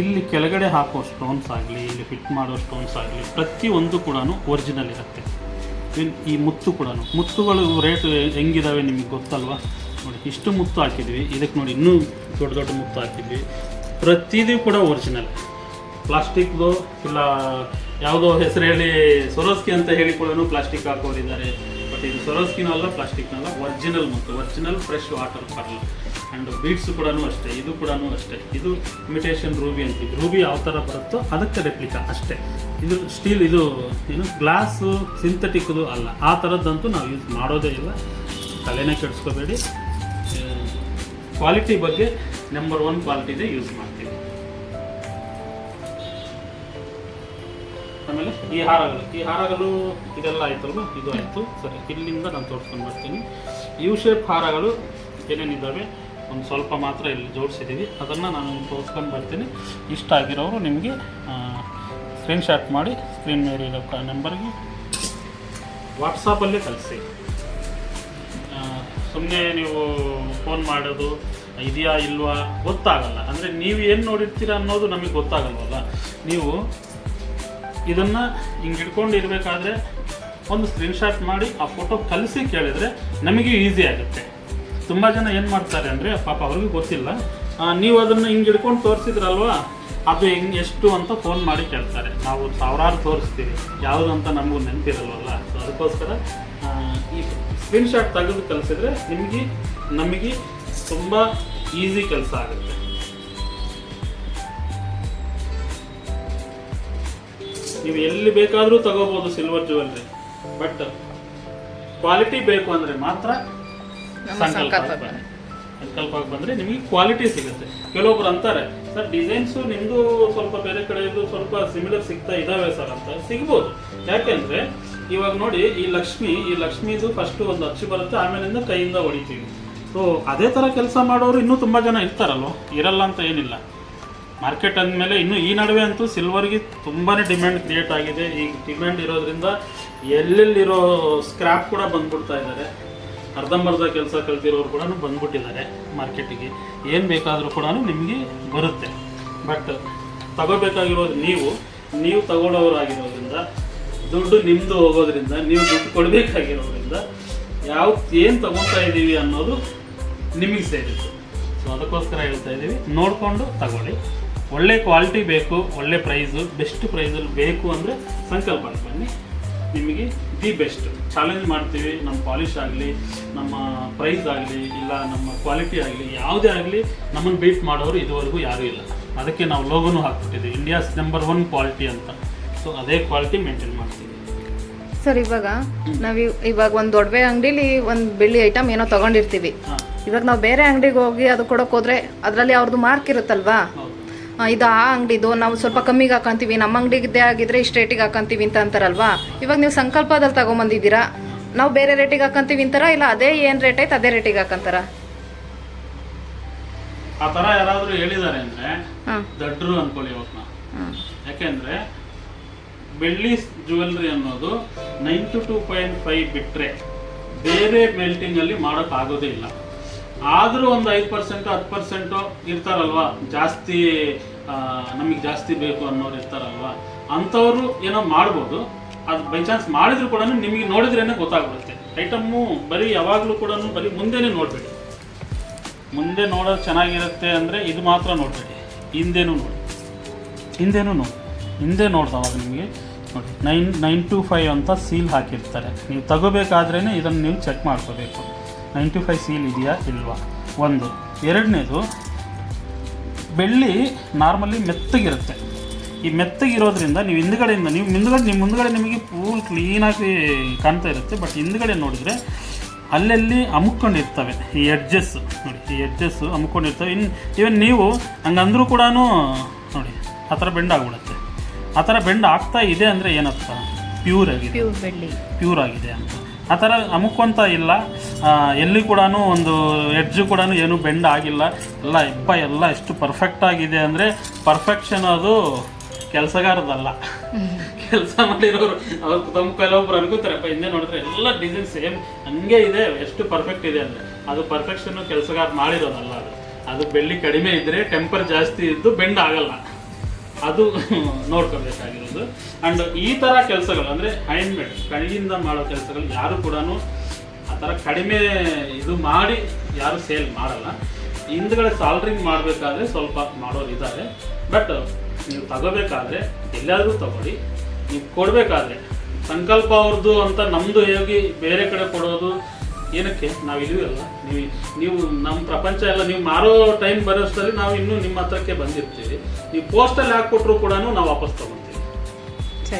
ಇಲ್ಲಿ ಕೆಳಗಡೆ ಹಾಕೋ ಸ್ಟೋನ್ಸ್ ಆಗಲಿ, ಇಲ್ಲಿ ಫಿಟ್ ಮಾಡೋ ಸ್ಟೋನ್ಸ್ ಆಗಲಿ, ಪ್ರತಿಯೊಂದು ಕೂಡ ಒರಿಜಿನಲ್ ಇರುತ್ತೆ. ಈ ಮುತ್ತುಗಳು ರೇಟ್ ಹೆಂಗಿದಾವೆ ನಿಮಗೆ ಗೊತ್ತಲ್ವ. ನೋಡಿ, ಇಷ್ಟು ಮುತ್ತು ಹಾಕಿದ್ವಿ, ಇದಕ್ಕೆ ನೋಡಿ ಇನ್ನೂ ದೊಡ್ಡ ಮುತ್ತು ಹಾಕಿದ್ವಿ. ಪ್ರತಿದೂ ಕೂಡ ಒರಿಜಿನಲ್. ಪ್ಲಾಸ್ಟಿಕ್ದು ಇಲ್ಲ ಯಾವುದೋ ಹೆಸರು ಹೇಳಿ ಸೊರೋಸ್ಕಿ ಅಂತ ಹೇಳಿ ಕೂಡ ಪ್ಲಾಸ್ಟಿಕ್ ಹಾಕೊಂಡಿದ್ದಾರೆ. ಬಟ್ ಇದು ಸೊರೋಸ್ಕಿನೂ ಅಲ್ಲ, ಪ್ಲಾಸ್ಟಿಕ್ನಲ್ಲ, ಒರಿಜಿನಲ್ ಮುತ್ತು, original fresh water pearl. And beads ಕೂಡ ಅಷ್ಟೇ, ಇದು ಕೂಡ ಅಷ್ಟೇ. ಇದು ಇಮಿಟೇಷನ್ ರೂಬಿ ಅಂತೀವಿ. ರೂಬಿ ಯಾವ ಥರ ಬರುತ್ತೋ ಅದಕ್ಕೆ ರೆಪ್ಲಿಕಾ ಅಷ್ಟೇ. ಇದು ಸ್ಟೀಲ್, ಇದು ಏನು ಗ್ಲಾಸು ಸಿಂಥೆಟಿಕ್ದು ಅಲ್ಲ. ಆ ಥರದ್ದಂತೂ ನಾವು ಯೂಸ್ ಮಾಡೋದೇ ಇಲ್ಲ, ತಲೆನೇ ಕೆಡಿಸ್ಕೋಬೇಡಿ. ಕ್ವಾಲಿಟಿ ಬಗ್ಗೆ ನಂಬರ್ 1 ಕ್ವಾಲಿಟಿದೇ ಯೂಸ್ ಮಾಡ್ತೀವಿ. ಆಮೇಲೆ ಈ ಹಾರಗಳು ಇದೆಲ್ಲ ಆಯ್ತಲ್ವ, ಇದು ಆಯಿತು. ಸರಿ, ಇಲ್ಲಿಂದ ನಾನು ತೋರಿಸ್ಕೊಂಡು ಬರ್ತೀನಿ. ಯು ಶೇಪ್ ಹಾರಗಳು ಏನೇನಿದ್ದಾವೆ ಒಂದು ಸ್ವಲ್ಪ ಮಾತ್ರ ಇಲ್ಲಿ ಜೋಡಿಸಿದ್ದೀವಿ, ಅದನ್ನು ನಾನು ತೋರಿಸ್ಕೊಂಡು ಬರ್ತೀನಿ. ಇಷ್ಟ ಆಗಿರೋರು ನಿಮಗೆ ಸ್ಕ್ರೀನ್ಶಾಟ್ ಮಾಡಿ ಸ್ಕ್ರೀನ್ ಮೇಲೆ ಇರೋ ನಂಬರ್ಗೆ ವಾಟ್ಸಾಪಲ್ಲೇ ಕಳಿಸಿ. ಸುಮ್ಮನೆ ನೀವು ಫೋನ್ ಮಾಡೋದು ಇದೆಯಾ ಇಲ್ವಾ ಗೊತ್ತಾಗಲ್ಲ. ಅಂದರೆ ನೀವು ಏನು ನೋಡಿರ್ತೀರ ಅನ್ನೋದು ನಮಗೆ ಗೊತ್ತಾಗಲ್ವಲ್ಲ. ನೀವು ಇದನ್ನು ಹಿಂಗೆ ಹಿಡ್ಕೊಂಡು ಇರಬೇಕಾದ್ರೆ ಒಂದು ಸ್ಕ್ರೀನ್ಶಾಟ್ ಮಾಡಿ ಆ ಫೋಟೋ ಕಳಿಸಿ ಕೇಳಿದರೆ ನಮಗೆ ಈಸಿ ಆಗುತ್ತೆ. ತುಂಬ ಜನ ಏನು ಮಾಡ್ತಾರೆ ಅಂದರೆ ಪಾಪ ಅವ್ರಿಗೂ ಗೊತ್ತಿಲ್ಲ, ನೀವು ಅದನ್ನು ಹಿಂಗೆ ಹಿಡ್ಕೊಂಡು ತೋರಿಸಿದ್ರಲ್ವಾ, ಅದು ಹೆಂಗೆ ಎಷ್ಟು ಅಂತ ಫೋನ್ ಮಾಡಿ ಕೇಳ್ತಾರೆ. ನಾವು ಸಾವಿರಾರು ತೋರಿಸ್ತೀವಿ, ಯಾವುದು ಅಂತ ನಮಗೂ ನೆನಪಿರಲ್ವಲ್ಲ. ಸೊ ಅದಕ್ಕೋಸ್ಕರ ಈ ಸ್ಕ್ರೀನ್ಶಾಟ್ ತೆಗೆದು ಕಲಿಸಿದ್ರೆ ನಮಗೆ ತುಂಬ ಈಸಿ ಕೆಲಸ ಆಗುತ್ತೆ. ನೀವು ಎಲ್ಲಿ ಬೇಕಾದರೂ ತಗೋಬೋದು ಸಿಲ್ವರ್ ಜ್ಯುವೆಲ್ರಿ, ಬಟ್ ಕ್ವಾಲಿಟಿ ಬೇಕು ಅಂದರೆ ಮಾತ್ರ ಸಂಕಲ್ಪಕ್ಕೆ ಬಂದರೆ ನಿಮಗೆ ಕ್ವಾಲಿಟಿ ಸಿಗುತ್ತೆ. ಕೆಲವೊಬ್ರು ಅಂತಾರೆ, ಸರ್ ಡಿಸೈನ್ಸು ನಿಮ್ಮದು ಸ್ವಲ್ಪ ಬೇರೆ ಕಡೆ ಇದು ಸ್ವಲ್ಪ ಸಿಮಿಲರ್ ಸಿಗ್ತಾ ಇದ್ದಾವೆ ಸರ್ ಅಂತ. ಸಿಗ್ಬೋದು, ಯಾಕೆಂದರೆ ಇವಾಗ ನೋಡಿ ಈ ಲಕ್ಷ್ಮಿದು ಫಸ್ಟು ಒಂದು ಅಚ್ಚು ಬರುತ್ತೆ, ಆಮೇಲಿಂದ ಕೈಯಿಂದ ಹೊಡಿತೀವಿ. ಸೊ ಅದೇ ಥರ ಕೆಲಸ ಮಾಡೋರು ಇನ್ನೂ ತುಂಬ ಜನ ಇರ್ತಾರಲ್ವ, ಇರಲ್ಲ ಅಂತ ಏನಿಲ್ಲ. ಮಾರ್ಕೆಟ್ ಅಂದಮೇಲೆ ಇನ್ನು ಈ ನಡುವೆ ಅಂತೂ ಸಿಲ್ವರ್ಗೆ ತುಂಬಾ ಡಿಮ್ಯಾಂಡ್ ಕ್ರಿಯೇಟ್ ಆಗಿದೆ. ಈ ಡಿಮ್ಯಾಂಡ್ ಇರೋದ್ರಿಂದ ಎಲ್ಲೆಲ್ಲಿರೋ ಸ್ಕ್ರ್ಯಾಪ್ ಕೂಡ ಬಂದ್ಬಿಡ್ತಾ ಇದ್ದಾರೆ. ಅರ್ಧಂಬರ್ಧ ಕೆಲಸ ಕಲ್ತಿರೋರು ಕೂಡ ಬಂದ್ಬಿಟ್ಟಿದ್ದಾರೆ ಮಾರ್ಕೆಟಿಗೆ. ಏನು ಬೇಕಾದರೂ ಕೂಡ ನಿಮಗೆ ಬರುತ್ತೆ. ಬಟ್ ತಗೋಬೇಕಾಗಿರೋದು ನೀವು ತಗೊಳ್ಳೋರಾಗಿರೋದ್ರಿಂದ, ದುಡ್ಡು ನಿಮ್ಮದು ಹೋಗೋದ್ರಿಂದ, ನೀವು ದುಡ್ಡು ಕೊಡಬೇಕಾಗಿರೋದ್ರಿಂದ ಏನು ತಗೊಳ್ತಾ ಇದ್ದೀವಿ ಅನ್ನೋದು ನಿಮಗೆ ಸೇರಿತ್ತು. ಸೊ ಅದಕ್ಕೋಸ್ಕರ ಹೇಳ್ತಾ ಇದ್ದೀವಿ, ನೋಡಿಕೊಂಡು ತಗೊಳ್ಳಿ. ಒಳ್ಳೆ ಕ್ವಾಲಿಟಿ ಬೇಕು, ಒಳ್ಳೆ ಪ್ರೈಸು, ಬೆಸ್ಟ್ ಪ್ರೈಸಲ್ಲಿ ಬೇಕು ಅಂದರೆ ಸಂಕಲ್ಪಕ್ಕೆ ಬನ್ನಿ. ನಿಮಗೆ ದಿ ಬೆಸ್ಟ್ ಚಾಲೆಂಜ್ ಮಾಡ್ತೀವಿ. ನಮ್ಮ ಪಾಲಿಶ್ ಆಗಲಿ, ನಮ್ಮ ಪ್ರೈಸ್ ಆಗಲಿ, ಇಲ್ಲ ನಮ್ಮ ಕ್ವಾಲಿಟಿ ಆಗಲಿ, ಯಾವುದೇ ಆಗಲಿ ನಮ್ಮನ್ನು ಬೀಟ್ ಮಾಡೋರು ಇದುವರೆಗೂ ಯಾರೂ ಇಲ್ಲ. ಅದಕ್ಕೆ ನಾವು ಲೋಗೋನು ಹಾಕ್ಬಿಟ್ಟಿದ್ದೀವಿ, ಇಂಡಿಯಾಸ್ ನಂಬರ್ 1 ಕ್ವಾಲಿಟಿ ಅಂತ. ಸೊ ಅದೇ ಕ್ವಾಲಿಟಿ ಮೇಂಟೈನ್ ಮಾಡ್ತೀವಿ. ಸರ್ ಇವಾಗ ಒಂದು ಒಡವೆ ಅಂಗಡಿಲಿ ಒಂದು ಬೆಳ್ಳಿ ಐಟಮ್ ಏನೋ ತಗೊಂಡಿರ್ತೀವಿ. ಇವಾಗ ನಾವು ಬೇರೆ ಅಂಗಡಿಗೆ ಹೋಗಿ ಅದು ಕೊಡೋಕೆ ಹೋದ್ರೆ ಅದರಲ್ಲಿ ಅವ್ರದ್ದು ಮಾರ್ಕ್ ಇರುತ್ತಲ್ವಾ, ಇದು ಆ ಅಂಗಡಿದು ನಾವು ಸ್ವಲ್ಪ ಕಮ್ಮಿಗೆ ಹಾಕೊಂತೀವಿ, ನಮ್ಮ ಅಂಗಡಿಗೆ ಆಗಿದ್ರೆ ಇಷ್ಟು ರೇಟಿಗೆ ಹಾಕೊಂತೀವಿ ಅಂತ ಅಂತಾರಲ್ವಾ. ಇವಾಗ ನೀವು ಸಂಕಲ್ಪದಲ್ಲಿ ತಗೊಂಬಂದಿದ್ದೀರಾ, ನಾವು ಬೇರೆ ರೇಟಿಗೆ ಹಾಕೊಂತೀವಿ ಅಂತಾರ, ಇಲ್ಲ ಅದೇ ಏನು ರೇಟ್ ಐತೆ ಅದೇ ರೇಟಿಗೆ ಹಾಕೊಂತಾರ? ಆ ಥರ ಯಾರಾದರೂ ಹೇಳಿದ್ದಾರೆ ಅಂದರೆ ದಡ್ರು ಅಂದ್ಕೊಳ್ಳಿ ಅವ್ರನ್ನ. ಯಾಕೆಂದರೆ ಬೆಳ್ಳಿ ಜ್ಯುವೆಲ್ರಿ ಅನ್ನೋದು 92.5 ಬಿಟ್ಟರೆ ಬೇರೆ ಮೆಲ್ಟಿಂಗಲ್ಲಿ ಮಾಡೋಕ್ಕಾಗೋದೇ ಇಲ್ಲ. ಆದರೂ ಒಂದು 5% 10% ಇರ್ತಾರಲ್ವ, ಜಾಸ್ತಿ ನಮಗೆ ಜಾಸ್ತಿ ಬೇಕು ಅನ್ನೋರು ಇರ್ತಾರಲ್ವ, ಅಂಥವರು ಏನೋ ಮಾಡ್ಬೋದು. ಅದು ಬೈ ಚಾನ್ಸ್ ಮಾಡಿದ್ರು ಕೂಡ ನಿಮಗೆ ನೋಡಿದ್ರೇ ಗೊತ್ತಾಗ್ಬಿಡುತ್ತೆ. ಐಟಮ್ಮು ಬರೀ ಯಾವಾಗಲೂ ಕೂಡ ಬರೀ ಮುಂದೆನೇ ನೋಡಬೇಡಿ. ಮುಂದೆ ನೋಡೋದು ಚೆನ್ನಾಗಿರುತ್ತೆ ಅಂದರೆ ಇದು ಮಾತ್ರ ನೋಡಬೇಡಿ, ಹಿಂದೆನೂ ನೋಡಿ. ಹಿಂದೆ ನೋಡಿದವಾಗ ನಿಮಗೆ ನೋಡಿ 925 ಅಂತ ಸೀಲ್ ಹಾಕಿರ್ತಾರೆ. ನೀವು ತಗೋಬೇಕಾದ್ರೇ ಇದನ್ನು ನೀವು ಚೆಕ್ ಮಾಡ್ಕೋಬೇಕು, 95 ಸೀಲ್ ಇದೆಯಾ ಇಲ್ವಾ. ಒಂದು ಎರಡನೇದು, ಬೆಳ್ಳಿ ನಾರ್ಮಲಿ ಮೆತ್ತಗಿರುತ್ತೆ. ಈ ಮೆತ್ತಗಿರೋದ್ರಿಂದ ನೀವು ನಿಮ್ಮ ಮುಂದ್ಗಡೆ ನಿಮಗೆ ಫುಲ್ ಕ್ಲೀನಾಗಿ ಕಾಣ್ತಾ ಇರುತ್ತೆ. ಬಟ್ ಹಿಂದ್ಗಡೆ ನೋಡಿದರೆ ಅಲ್ಲಲ್ಲಿ ಅಮ್ಕೊಂಡಿರ್ತವೆ ಈ ಎಡ್ಜಸ್. ನೋಡಿ ಈ ಎಡ್ಜಸ್ಸು ಅಮ್ಕೊಂಡಿರ್ತವೆ. ಇವನ್ ನೀವು ಹಂಗಂದ್ರೂ ಕೂಡ ನೋಡಿ ಆ ಥರ ಬೆಂಡ್ ಆಗಿಬಿಡುತ್ತೆ. ಆ ಥರ ಬೆಂಡ್ ಆಗ್ತಾ ಇದೆ ಅಂದರೆ ಏನರ್ಥ? ಪ್ಯೂರ್ ಆಗಿದೆ ಅಂತ. ಆ ಥರ ಅಮುಕೊಂತ ಇಲ್ಲ, ಎಲ್ಲಿ ಕೂಡ ಒಂದು ಎಡ್ಜು ಕೂಡ ಏನು ಬೆಂಡ್ ಆಗಿಲ್ಲ. ಎಲ್ಲ ಎಷ್ಟು ಪರ್ಫೆಕ್ಟ್ ಆಗಿದೆ ಅಂದರೆ ಪರ್ಫೆಕ್ಷನ್ ಅದು ಕೆಲಸಗಾರದಲ್ಲ, ಕೆಲಸ ಮಾಡಿರೋರು. ಅವ್ರು ತಮ್ಮ ಕೆಲವೊಬ್ರು ಅನ್ಕೋತಾರಪ್ಪ, ಹಿಂದೆ ನೋಡಿದ್ರೆ ಎಲ್ಲ ಡಿಸೈನ್ ಸೇಮ್ ಹಂಗೆ ಇದೆ, ಎಷ್ಟು ಪರ್ಫೆಕ್ಟ್ ಇದೆ ಅಂದರೆ ಅದು ಪರ್ಫೆಕ್ಷನ್ನು ಕೆಲಸಗಾರ ಮಾಡಿರೋದಲ್ಲ. ಅದು ಬೆಳ್ಳಿ ಕಡಿಮೆ ಇದ್ದರೆ ಟೆಂಪರ್ ಜಾಸ್ತಿ ಇದ್ದು ಬೆಂಡ್ ಆಗಲ್ಲ. ಅದು ನೋಡ್ಕೋಬೇಕಾಗಿರೋದು. ಆ್ಯಂಡ್ ಈ ಥರ ಕೆಲಸಗಳು ಅಂದರೆ ಹ್ಯಾಂಡ್ಮೇಡ್ ಕೈಯಿಂದ ಮಾಡೋ ಕೆಲಸಗಳು ಯಾರು ಕೂಡ ಆ ಥರ ಕಡಿಮೆ ಇದು ಮಾಡಿ ಯಾರು ಸೇಲ್ ಮಾಡಲ್ಲ. ಹಿಂದ್ಗಡೆ ಸಾಲ್ಡ್ರಿಂಗ್ ಮಾಡಬೇಕಾದ್ರೆ ಸ್ವಲ್ಪ ಮಾಡೋರು ಇದ್ದಾರೆ. ಬಟ್ ನೀವು ತಗೋಬೇಕಾದ್ರೆ ಎಲ್ಲಾದರೂ ತಗೊಳ್ಳಿ. ನೀವು ಕೊಡಬೇಕಾದ್ರೆ ಸಂಕಲ್ಪ ಅವ್ರದ್ದು ಅಂತ ನಮ್ಮದು ಹೇಗೆ ಬೇರೆ ಕಡೆ ಕೊಡೋದು ಏನಕ್ಕೆ? ನಾವು ಇದ್ದೀವಲ್ಲ, ನೀವು ನಮ್ಮ ಪ್ರಪಂಚ ಎಲ್ಲ ನೀವು ಮಾರೋ ಟೈಮ್ ಬರೋಷ್ಟರಲ್ಲಿ ನಾವು ಇನ್ನೂ ನಿಮ್ಮ ಹತ್ರಕ್ಕೆ ಬಂದಿರ್ತೀವಿ. ನೀವು ಪೋಸ್ಟಲ್ಲಿ ಹಾಕ್ಕೊಟ್ರು ಕೂಡ ನಾವು ವಾಪಸ್ ತೊಗೊತೀವಿ.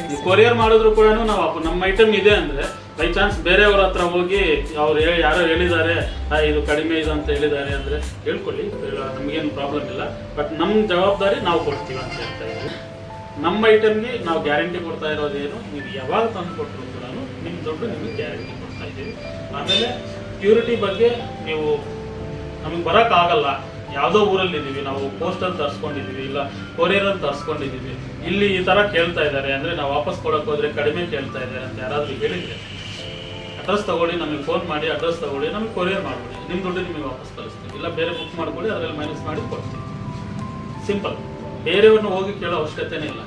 ನೀವು ಕೊರಿಯರ್ ಮಾಡಿದ್ರು ಕೂಡ ನಾವು ನಮ್ಮ ಐಟಮ್ ಇದೆ ಅಂದರೆ ಬೈ ಚಾನ್ಸ್ ಬೇರೆಯವ್ರ ಹತ್ರ ಹೋಗಿ ಅವ್ರು ಯಾರೋ ಹೇಳಿದ್ದಾರೆ ಇದು ಕಡಿಮೆ ಇದೆ ಅಂತ ಹೇಳಿದ್ದಾರೆ ಅಂದರೆ ಹೇಳ್ಕೊಳ್ಳಿ, ನಮಗೇನು ಪ್ರಾಬ್ಲಮ್ ಇಲ್ಲ. ಬಟ್ ನಮ್ಮ ಜವಾಬ್ದಾರಿ ನಾವು ಕೊಡ್ತೀವಿ ಅಂತ ಹೇಳ್ತಾ ಇದ್ದೀವಿ. ನಮ್ಮ ಐಟಮ್ಗೆ ನಾವು ಗ್ಯಾರಂಟಿ ಕೊಡ್ತಾ ಇರೋದೇನು, ನೀವು ಯಾವಾಗ ತಂದು ಕೊಟ್ಟರು ಕೂಡ ನಿಮ್ಮ ದುಡ್ಡು ನಿಮಗೆ ಗ್ಯಾರಂಟಿ ಕೊಡ್ತಾ ಇದ್ದೀವಿ. ಆಮೇಲೆ ಪ್ಯೂರಿಟಿ ಬಗ್ಗೆ ನೀವು ನಮಗೆ ಬರೋಕ್ಕಾಗಲ್ಲ, ಯಾವುದೋ ಊರಲ್ಲಿದ್ದೀವಿ ನಾವು, ಪೋಸ್ಟಲ್ಲಿ ತರಿಸ್ಕೊಂಡಿದ್ದೀವಿ, ಇಲ್ಲ ಕೊರಿಯರಲ್ಲಿ ತರಿಸ್ಕೊಂಡಿದ್ದೀವಿ, ಇಲ್ಲಿ ಈ ಥರ ಕೇಳ್ತಾ ಇದ್ದಾರೆ ಅಂದರೆ ನಾವು ವಾಪಸ್ ಕೊಡೋಕೆ ಹೋದರೆ ಕಡಿಮೆ ಕೇಳ್ತಾ ಇದ್ದಾರೆ ಅಂತ ಯಾರಾದರೂ ಹೇಳಿದರೆ ಅಡ್ರೆಸ್ ತೊಗೊಳ್ಳಿ, ನಮಗೆ ಫೋನ್ ಮಾಡಿ ಅಡ್ರೆಸ್ ತೊಗೊಳ್ಳಿ, ನಮಗೆ ಕೊರಿಯರ್ ಮಾಡಿಬಿಡಿ, ನಿಮ್ಮ ದುಡ್ಡು ನಿಮಗೆ ವಾಪಸ್ ಕಳಿಸ್ತೀವಿ. ಇಲ್ಲ ಬೇರೆ ಬುಕ್ ಮಾಡ್ಕೊಳ್ಳಿ, ಅದರಲ್ಲಿ ಮೈನಸ್ ಮಾಡಿ ಕೊಡ್ತೀವಿ. ಸಿಂಪಲ್. ಬೇರೆಯವ್ರನ್ನ ಹೋಗಿ ಕೇಳೋ ಅವಶ್ಯಕತೆನೇ ಇಲ್ಲ.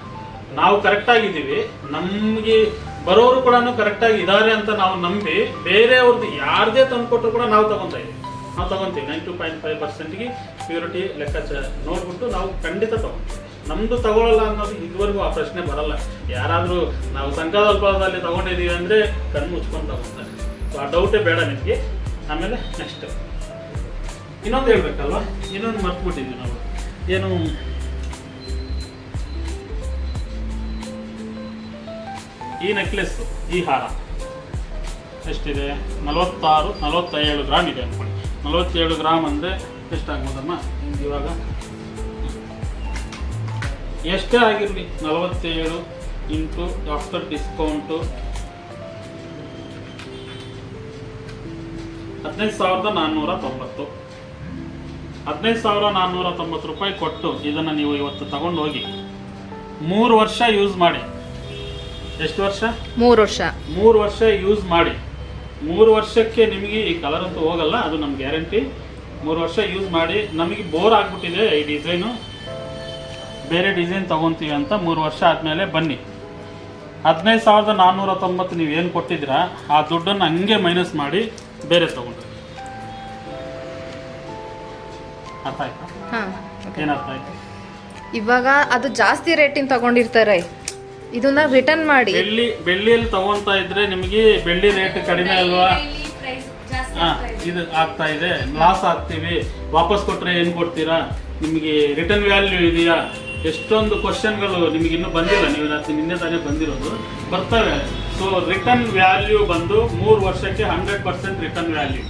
ನಾವು ಕರೆಕ್ಟಾಗಿದ್ದೀವಿ, ನಮಗೆ ಬರೋರು ಕೂಡ ಕರೆಕ್ಟಾಗಿ ಇದ್ದಾರೆ ಅಂತ ನಾವು ನಂಬಿ ಬೇರೆಯವ್ರದ್ದು ಯಾರದೇ ತಂದುಕೊಟ್ರು ಕೂಡ ನಾವು ತಗೊತಾ ಇದ್ದೀವಿ. ನಾವು ತೊಗೊತೀವಿ 92.5%ಗೆ ಪ್ಯೂರಿಟಿ ಲೆಕ್ಕಾಚಾರ ನೋಡ್ಬಿಟ್ಟು ನಾವು ಖಂಡಿತ ತೊಗೊತೀವಿ. ನಮ್ಮದು ತಗೊಳ್ಳಲ್ಲ ಅನ್ನೋದು ಇದುವರೆಗೂ ಆ ಪ್ರಶ್ನೆ ಬರಲ್ಲ. ಯಾರಾದರೂ ನಾವು ಸಂಕಲ್ಪದಲ್ಲಿ ತೊಗೊಂಡಿದ್ದೀವಿ ಅಂದರೆ ಕಣ್ಣು ಮುಚ್ಕೊಂಡು ತಗೊತಾರೆ. ಸೊ ಆ ಡೌಟೇ ಬೇಡ ನಿಮಗೆ. ಆಮೇಲೆ ನೆಕ್ಸ್ಟ್ ಇನ್ನೊಂದು ಹೇಳ್ಬೇಕಲ್ವ, ಇನ್ನೊಂದು ಮರ್ತ್ಬಿಟ್ಟಿದ್ವಿ ನಾವು. ಏನು ಈ ನೆಕ್ಲೆಸ್ಸು, ಈ ಹಾರ ಎಷ್ಟಿದೆ? 45 ಗ್ರಾಮ್ ಇದೆ ಅಂದ್ಕೊಳ್ಳಿ. 47 ಗ್ರಾಮ್ ಅಂದರೆ ಎಷ್ಟಾಗ್ಬೋದಮ್ಮ ಇವಾಗ? ಎಷ್ಟೇ ಆಗಿರಲಿ 47 ಇಂಟು ಆಫ್ಟರ್ ಡಿಸ್ಕೌಂಟು 15,490. 15,490 ರೂಪಾಯಿ ಕೊಟ್ಟು ಇದನ್ನು ನೀವು ಇವತ್ತು ತಗೊಂಡು ಹೋಗಿ 3 ವರ್ಷ ಯೂಸ್ ಮಾಡಿ. ಎಷ್ಟು ವರ್ಷ? 3 ವರ್ಷ. 3 ವರ್ಷ ಯೂಸ್ ಮಾಡಿ. 3 ವರ್ಷಕ್ಕೆ ನಿಮಗೆ ಈ ಕಲರ್ ಅಂತೂ ಹೋಗಲ್ಲ, ಅದು ನಮ್ಮ ಗ್ಯಾರಂಟಿ. 3 ವರ್ಷ ಯೂಸ್ ಮಾಡಿ ನಮಗೆ ಬೋರ್ ಆಗಿಬಿಟ್ಟಿದೆ ಈ ಡಿಸೈನು, ಬೇರೆ ಡಿಸೈನ್ ತೊಗೊತೀವಿ ಅಂತ 3 ವರ್ಷ ಆದಮೇಲೆ ಬನ್ನಿ. 15,490 ನೀವು ಏನು ಕೊಟ್ಟಿದ್ದೀರಾ ಆ ದುಡ್ಡನ್ನು ಹಂಗೆ ಮೈನಸ್ ಮಾಡಿ ಬೇರೆ ತೊಗೊಂಡ್ರಿ. ಅರ್ಥ ಆಯ್ತಾ? ಹಾಂ, ಏನರ್ಥ ಆಯ್ತು? ಇವಾಗ ಅದು ಜಾಸ್ತಿ ರೇಟಿನ ತಗೊಂಡಿರ್ತಾರೆ, ಇದನ್ನ ರಿಟರ್ನ್ ಮಾಡಿ. ಬೆಳ್ಳಿಯಲ್ಲಿ ತಗೊಂತಾ ಇದ್ರೆ ನಿಮಗೆ ಬೆಳ್ಳಿ ರೇಟ್ ಕಡಿಮೆ ಅಲ್ವಾ? ಪ್ರೈಸ್ ಜಾಸ್ತಿ ಹಾ, ಆಗ್ತಾ ಇದೆ. ಇದು ಆಗ್ತಾ ಇದೆ, ಲಾಸ್ ಆಗ್ತೀವಿ, ವಾಪಸ್ ಕೊಟ್ರೆ ಏನು ಕೊಡ್ತೀರಾ, ನಿಮಗೆ ರಿಟರ್ನ್ ವ್ಯಾಲ್ಯೂ ಇದೆಯಾ, ಎಷ್ಟೊಂದು ಕ್ವಶನ್ಗಳು ನಿಮಗೆ ಇನ್ನೂ ಬಂದಿಲ್ಲ. ನೀವು ನಿನ್ನೆ ತಾನೇ ಬಂದಿರೋದು, ಬರ್ತವೆ. ಸೊ ರಿಟರ್ನ್ ವ್ಯಾಲ್ಯೂ ಬಂದು 3 ವರ್ಷಕ್ಕೆ 100% ರಿಟರ್ನ್ ವ್ಯಾಲ್ಯೂ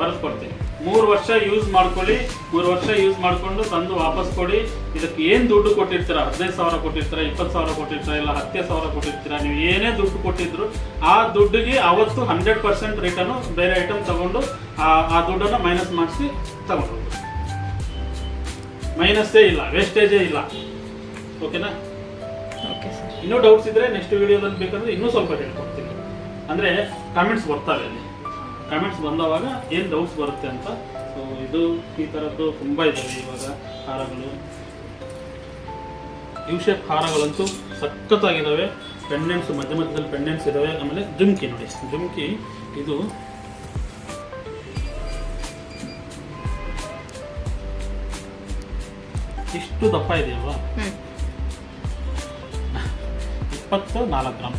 ಬರೆಸ್ಕೊಡ್ತೀನಿ. 3 ವರ್ಷ ಯೂಸ್ ಮಾಡ್ಕೊಳ್ಳಿ. 3 ವರ್ಷ ಯೂಸ್ ಮಾಡಿಕೊಂಡು ತಂದು ವಾಪಸ್ ಕೊಡಿ. ಇದಕ್ಕೆ ಏನು ದುಡ್ಡು ಕೊಟ್ಟಿರ್ತೀರ, 15,000 ಕೊಟ್ಟಿರ್ತೀರ, 20,000 ಕೊಟ್ಟಿರ್ತೀರ, ಇಲ್ಲ 10,000 ಕೊಟ್ಟಿರ್ತೀರ, ನೀವು ಏನೇ ದುಡ್ಡು ಕೊಟ್ಟಿದ್ರು ಆ ದುಡ್ಡಿಗೆ ಅವತ್ತು 100% ರಿಟರ್ನು ಬೇರೆ ಐಟಮ್ ತಗೊಂಡು ಆ ದುಡ್ಡನ್ನು ಮೈನಸ್ ಮಾಡಿಸಿ ತಗೊಂಡು, ಮೈನಸ್ಸೇ ಇಲ್ಲ, ವೇಸ್ಟೇಜೇ ಇಲ್ಲ. ಓಕೆನಾ? Okay sir. ಇನ್ನೂ ಡೌಟ್ಸ್ ಇದ್ರೆ ನೆಕ್ಸ್ಟ್ ವಿಡಿಯೋದಲ್ಲಿ ಬೇಕಂದ್ರೆ ಇನ್ನೂ ಸ್ವಲ್ಪ ಹೇಳ್ಕೊಡ್ತೀನಿ. ಅಂದರೆ ಕಾಮೆಂಟ್ಸ್ ಬರ್ತಾವೆ, ಅಲ್ಲಿ ಕಾಮೆಂಟ್ಸ್ ಬಂದವಾಗ ಏನು ಡೌಟ್ಸ್ ಬರುತ್ತೆ ಅಂತ. ಸೊ ಇದು ಈ ಥರದ್ದು ತುಂಬ ಇದ್ದಾವೆ ಇವಾಗ ಹಾರಗಳು. ಯು ಶೇಪ್ ಹಾರಗಳಂತೂ ಸಖತ್ತಾಗಿದ್ದಾವೆ. ಪೆಂಡೆಂಟ್ಸ್ ಮಧ್ಯ ಮಧ್ಯದಲ್ಲಿ ಪೆಂಡೆಂಟ್ಸ್ ಇದ್ದಾವೆ. ಆಮೇಲೆ ಜುಮ್ಕಿ ನೋಡಿ, ಜುಮ್ಕಿ ಇದು ಇಷ್ಟು ದಪ್ಪ ಇದೆಯಲ್ವಾ? 24 ಗ್ರಾಮ್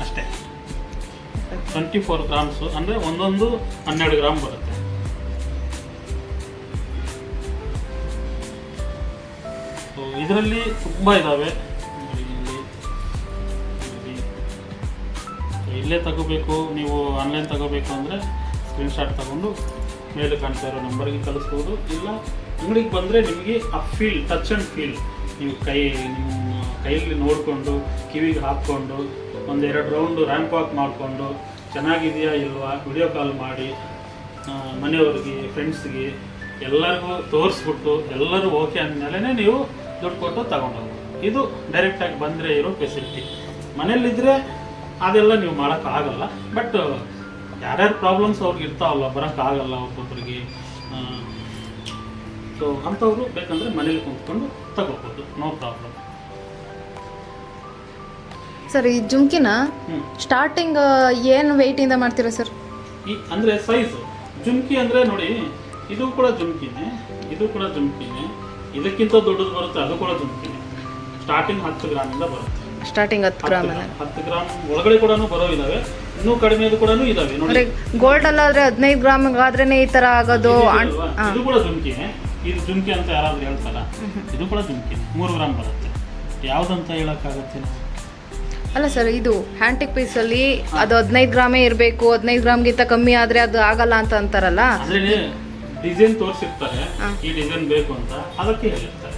ಅಷ್ಟೇ. 24 ಗ್ರಾಮ್ಸು ಅಂದರೆ ಒಂದೊಂದು 12 ಗ್ರಾಮ್ ಬರುತ್ತೆ. ಸೊ ಇದರಲ್ಲಿ ತುಂಬ ಇದ್ದಾವೆ. ಇಲ್ಲೇ ತಗೋಬೇಕು, ನೀವು ಆನ್ಲೈನ್ ತಗೋಬೇಕು ಅಂದರೆ ಸ್ಕ್ರೀನ್ಶಾಟ್ ತಗೊಂಡು ಮೇಲೆ ಕಾಣ್ತಾ ಇರೋ ನಂಬರ್ಗೆ ಕಳಿಸ್ಬೋದು. ಇಲ್ಲ ಅಂಗಡಿಗೆ ಬಂದರೆ ನಿಮಗೆ ಆ ಫೀಲ್, ಟಚ್ ಆ್ಯಂಡ್ ಫೀಲ್, ನೀವು ನಿಮ್ಮ ಕೈಯಲ್ಲಿ ನೋಡಿಕೊಂಡು ಕಿವಿಗೆ ಹಾಕ್ಕೊಂಡು 1-2 ರೌಂಡು ರ್ಯಾಂಪ್ ವಾಕ್ ಮಾಡಿಕೊಂಡು ಚೆನ್ನಾಗಿದೆಯಾ ಇಲ್ವಾ ವಿಡಿಯೋ ಕಾಲ್ ಮಾಡಿ ಮನೆಯವ್ರಿಗೆ, ಫ್ರೆಂಡ್ಸ್ಗೆ ಎಲ್ಲರಿಗೂ ತೋರಿಸ್ಬಿಟ್ಟು ಎಲ್ಲರೂ ಓಕೆ ಅಂದಮೇಲೆ ನೀವು ದುಡ್ಡು ಕೊಟ್ಟು ತಗೊಂಡೋಗ್ಬೋದು. ಇದು ಡೈರೆಕ್ಟಾಗಿ ಬಂದರೆ ಇರೋ ಫೆಸಿಲಿಟಿ. ಮನೇಲಿದ್ದರೆ ಅದೆಲ್ಲ ನೀವು ಮಾಡೋಕ್ಕಾಗಲ್ಲ. ಬಟ್ ಯಾರ್ಯಾರು ಪ್ರಾಬ್ಲಮ್ಸ್ ಅವ್ರಿಗೆ ಇರ್ತಾವಲ್ಲ, ಬರೋಕ್ಕಾಗಲ್ಲ ಒಬ್ಬೊಬ್ಬರಿಗೆ. ಸೊ ಅಂಥವ್ರು ಬೇಕಂದರೆ ಮನೇಲಿ ಕುಂತ್ಕೊಂಡು ತಗೋಬೋದು, ನೋ ಪ್ರಾಬ್ಲಮ್. ಸರ್ ಈ ಜುಮ್ಕಿನ ಸ್ಟಾರ್ಟಿಂಗ್ ಏನು ವೆಯ್ಟಿಂದ ಮಾಡ್ತೀರಾ ಸರ್? ಈ ಅಂದರೆ ಸೈಜು ಜುಮ್ಕಿ ಅಂದರೆ ನೋಡಿ, ಇದು ಕೂಡ ಜುಮ್ಕಿನೇ, ಇದು ಕೂಡ ಜುಮ್ಕಿನೇ, ಇದಕ್ಕಿಂತ ದೊಡ್ಡದು ಬರುತ್ತೆ, ಅದು ಕೂಡ ಜುಮ್ಕಿನೇ. ಸ್ಟಾರ್ಟಿಂಗ್ 10 ಗ್ರಾಮಿಂದ ಬರುತ್ತೆ. Starting 10 gram. 10 ಗ್ರಾಮ್ ಒಳಗಡೆ ಕೂಡ ಬರೋ ಇದಾವೆ, ಇನ್ನೂ ಕಡಿಮೆದು ಕೂಡ ಇದಾವೆ ನೋಡಿ. ಗೋಲ್ಡ್ ಅಲ್ಲಾದ್ರೆ 15 ಗ್ರಾಮ್ ಆದ್ರೇನೆ ಈ ತರ ಆಗೋದು. ಇದು ಕೂಡ ಜುಮ್ಕಿನೇ. ಇದು ಜುಮ್ಕಿ ಅಂತ ಯಾರಾದ್ರೂ ಹೇಳ್ತಾರ? ಇದು ಕೂಡ ಜುಮ್ಕಿನೇ, 3 ಗ್ರಾಮ್ ಬರುತ್ತೆ. ಯಾವ್ದಂತ ಹೇಳಕ್ಕಾಗುತ್ತೆ? ಅಲ್ಲ ಸರ್, ಇದು ಹ್ಯಾಂಟಿಕ್ ಪೀಸಲ್ಲಿ ಅದು 15 ಗ್ರಾಮೇ ಇರಬೇಕು, 15 ಗ್ರಾಮ್ಗಿಂತ ಕಮ್ಮಿ ಆದರೆ ಅದು ಆಗಲ್ಲ ಅಂತ ಅಂತಾರಲ್ಲ. ಅಂದರೆ ಡಿಸೈನ್ ತೋರಿಸಿರ್ತಾರೆ, ಈ ಡಿಸೈನ್ ಬೇಕು ಅಂತ, ಅದಕ್ಕೆ ಹೇಳಿರ್ತಾರೆ.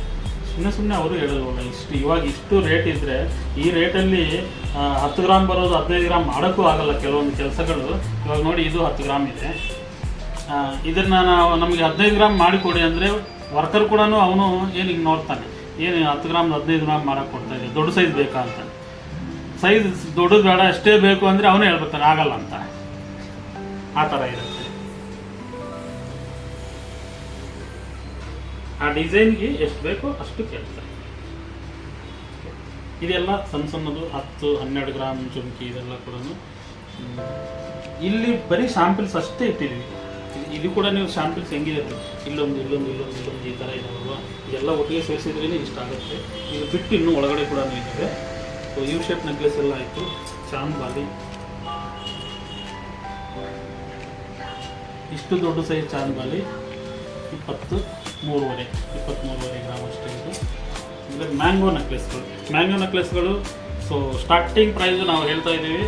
ಸುಮ್ಮನೆ ಅವರು ಹೇಳಲ್ವಲ್ಲ. ಇವಾಗ ಇಷ್ಟು ರೇಟ್ ಇದ್ದರೆ ಈ ರೇಟಲ್ಲಿ 10 ಗ್ರಾಮ್ ಬರೋದು 15 ಗ್ರಾಮ್ ಮಾಡೋಕ್ಕೂ ಆಗಲ್ಲ ಕೆಲವೊಂದು ಕೆಲಸಗಳು. ಇವಾಗ ನೋಡಿ, ಇದು 10 ಗ್ರಾಮ್ ಇದೆ. ಇದನ್ನು ನಾವು ನಮಗೆ 15 ಗ್ರಾಮ್ ಮಾಡಿಕೊಡಿ ಅಂದರೆ ವರ್ಕರ್ ಕೂಡ ಅವನು ಏನಿಗೆ ನೋಡ್ತಾನೆ, ಏನು 10 ಗ್ರಾಮ್ 15 ಗ್ರಾಮ್ ಮಾಡೋಕ್ಕೆ ಕೊಡ್ತಾ ಇದೆ, ದೊಡ್ಡ ಸೈಜ್ ಬೇಕಾ ಅಂತ. ಸೈಜ್ ದೊಡ್ಡದು ಬೇಡ, ಅಷ್ಟೇ ಬೇಕು ಅಂದರೆ ಅವನೇ ಹೇಳ್ಬಿಡ್ತಾನೆ, ಆಗಲ್ಲ ಅಂತ. ಆ ಥರ ಇರುತ್ತೆ. ಆ ಡಿಸೈನ್ಗೆ ಎಷ್ಟು ಬೇಕೋ ಅಷ್ಟು ಕೇಳ್ತಾರೆ. ಇದೆಲ್ಲ ಸಣ್ಣದು 10-12 ಗ್ರಾಮ್ ಜುಮ್ಕಿ, ಇದೆಲ್ಲ ಕೂಡ ಇಲ್ಲಿ ಬರೀ ಶಾಂಪಿಲ್ಸ್ ಅಷ್ಟೇ ಇಟ್ಟಿದ್ದೀವಿ. ಇದು ಕೂಡ ನೀವು ಶಾಂಪಿಲ್ಸ್ ಹೆಂಗಿರುತ್ತೆ, ಇಲ್ಲೊಂದು ಈ ಥರ ಇದಾವಲ್ವ, ಇದೆಲ್ಲ ಒಟ್ಟಿಗೆ ಸೇರಿಸಿದ್ರೇ ಇಷ್ಟ ಆಗುತ್ತೆ. ಇದು ಬಿಟ್ಟು ಇನ್ನೂ ಒಳಗಡೆ ಕೂಡ ಇದ್ದಾವೆ. ಸೊ ಯು ಶೇಪ್ ನೆಕ್ಲೆಸ್ ಎಲ್ಲ ಆಯಿತು. ಚಾಂದ್ ಬಾಲಿ, ಇಷ್ಟು ದೊಡ್ಡ ಸೈಜ್ ಚಾಂದ್ ಬಾಲಿ 23.5 ಗ್ರಾಮ್ ಅಷ್ಟೇ ಇದು. ಅಂದರೆ ಮ್ಯಾಂಗೋ ನೆಕ್ಲೆಸ್ಗಳು. ಸೊ ಸ್ಟಾರ್ಟಿಂಗ್ ಪ್ರೈಸು ನಾವು ಹೇಳ್ತಾ ಇದ್ದೀವಿ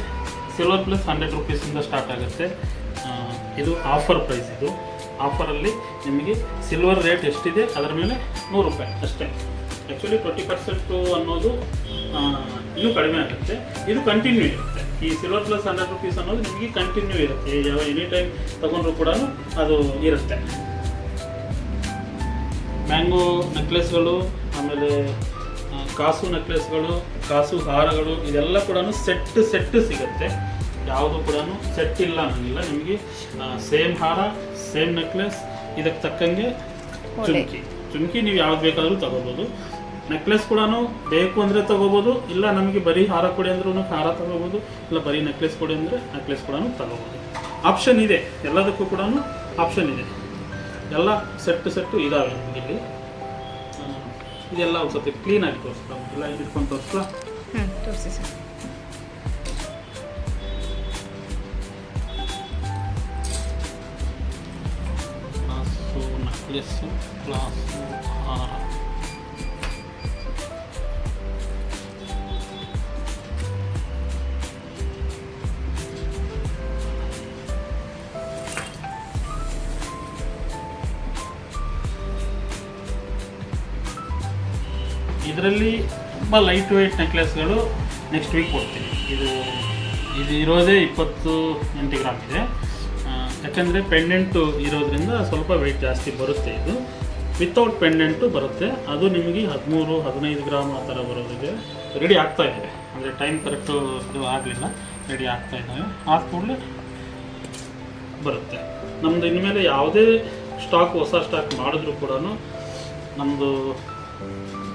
ಸಿಲ್ವರ್ ಪ್ಲಸ್ 100 ರೂಪೀಸಿಂದ ಸ್ಟಾರ್ಟ್ ಆಗುತ್ತೆ. ಇದು ಆಫರ್ ಪ್ರೈಸ್. ಇದು ಆಫರಲ್ಲಿ ನಿಮಗೆ ಸಿಲ್ವರ್ ರೇಟ್ ಎಷ್ಟಿದೆ ಅದರ ಮೇಲೆ 100 ರೂಪಾಯಿ ಅಷ್ಟೇ. ಆ್ಯಕ್ಚುಲಿ 20% ಅನ್ನೋದು ಇನ್ನೂ ಕಡಿಮೆ ಆಗುತ್ತೆ. ಇದು ಕಂಟಿನ್ಯೂ ಇರುತ್ತೆ. ಈ ಸಿಲ್ವರ್ ಪ್ಲಸ್ 100 ರೂಪೀಸ್ ಅನ್ನೋದು ನಿಮಗೆ ಕಂಟಿನ್ಯೂ ಇರುತ್ತೆ. ಯಾವ ಎನಿ ಟೈಮ್ ತೊಗೊಂಡ್ರು ಕೂಡ ಅದು ಇರುತ್ತೆ. ಮ್ಯಾಂಗೋ ನೆಕ್ಲೆಸ್ಗಳು, ಆಮೇಲೆ ಕಾಸು ನೆಕ್ಲೆಸ್ಗಳು, ಕಾಸು ಹಾರಗಳು, ಇದೆಲ್ಲ ಕೂಡ ಸೆಟ್ ಸಿಗುತ್ತೆ. ಯಾವುದು ಕೂಡ ಸೆಟ್ ಇಲ್ಲ ಅನ್ನೋಂಗಿಲ್ಲ. ನಿಮಗೆ ಸೇಮ್ ಹಾರ, ಸೇಮ್ ನೆಕ್ಲೆಸ್, ಇದಕ್ಕೆ ತಕ್ಕಂಗೆ ಚುಮ್ಕಿ ನೀವು ಯಾವ್ದು ಬೇಕಾದರೂ ತಗೋಬೋದು. ನೆಕ್ಲೆಸ್ ಕೂಡ ಬೇಕು ಅಂದರೆ ತಗೋಬೋದು, ಇಲ್ಲ ನಮಗೆ ಬರೀ ಹಾರ ಕೊಡಿ ಅಂದ್ರೂ ಹಾರ ತಗೋಬೋದು, ಇಲ್ಲ ಬರೀ ನೆಕ್ಲೆಸ್ ಕೊಡಿ ಅಂದರೆ ನೆಕ್ಲೆಸ್ ಕೂಡ ತಗೋಬೋದು. ಆಪ್ಷನ್ ಇದೆ, ಎಲ್ಲದಕ್ಕೂ ಕೂಡ ಆಪ್ಷನ್ ಇದೆ. ಎಲ್ಲ ಸೆಟ್ಟು ಇದ್ದಾವೆ ನಮಗೆ ಇಲ್ಲಿ. ಇದೆಲ್ಲ ಒಂದು ಸ್ವಲ್ಪ ಕ್ಲೀನಾಗಿ ತೋರಿಸ್ತಾ, ಇಲ್ಲ ಇಟ್ಕೊಂಡು ತೋರಿಸ್ತಾ. ತೋರಿಸಿ ಸರ್. ಗ್ಲಾಸು ನೆಕ್ಲೆಸ್ಸು, ಗ್ಲಾಸು ಹಾರ, ಇದರಲ್ಲಿ ತುಂಬ ಲೈಟ್ ವೆಯ್ಟ್ ನೆಕ್ಲೆಸ್ಗಳು ನೆಕ್ಸ್ಟ್ ವೀಕ್ ಕೊಡ್ತೀನಿ. ಇದು ಇರೋದೇ 28 ಗ್ರಾಮ್ ಇದೆ. ಯಾಕಂದರೆ ಪೆಂಡೆಂಟು ಇರೋದ್ರಿಂದ ಸ್ವಲ್ಪ ವೆಯ್ಟ್ ಜಾಸ್ತಿ ಬರುತ್ತೆ. ಇದು ವಿತೌಟ್ ಪೆಂಡೆಂಟು ಬರುತ್ತೆ. ಅದು ನಿಮಗೆ 13-15 ಗ್ರಾಮ್ ಆ ಥರ ಬರೋದಿದೆ. ರೆಡಿ ಆಗ್ತಾ ಇದ್ದಾವೆ, ಅಂದರೆ ಟೈಮ್ ಕರೆಕ್ಟು ಇದು ಆಗಲಿಲ್ಲ, ರೆಡಿ ಆಗ್ತಾ ಇದ್ದಾವೆ. ಆದ ಕೂಡಲೇ ಬರುತ್ತೆ. ನಮ್ಮದು ಇನ್ಮೇಲೆ ಯಾವುದೇ ಹೊಸ ಸ್ಟಾಕ್ ಮಾಡಿದ್ರು ಕೂಡ ನಮ್ಮದು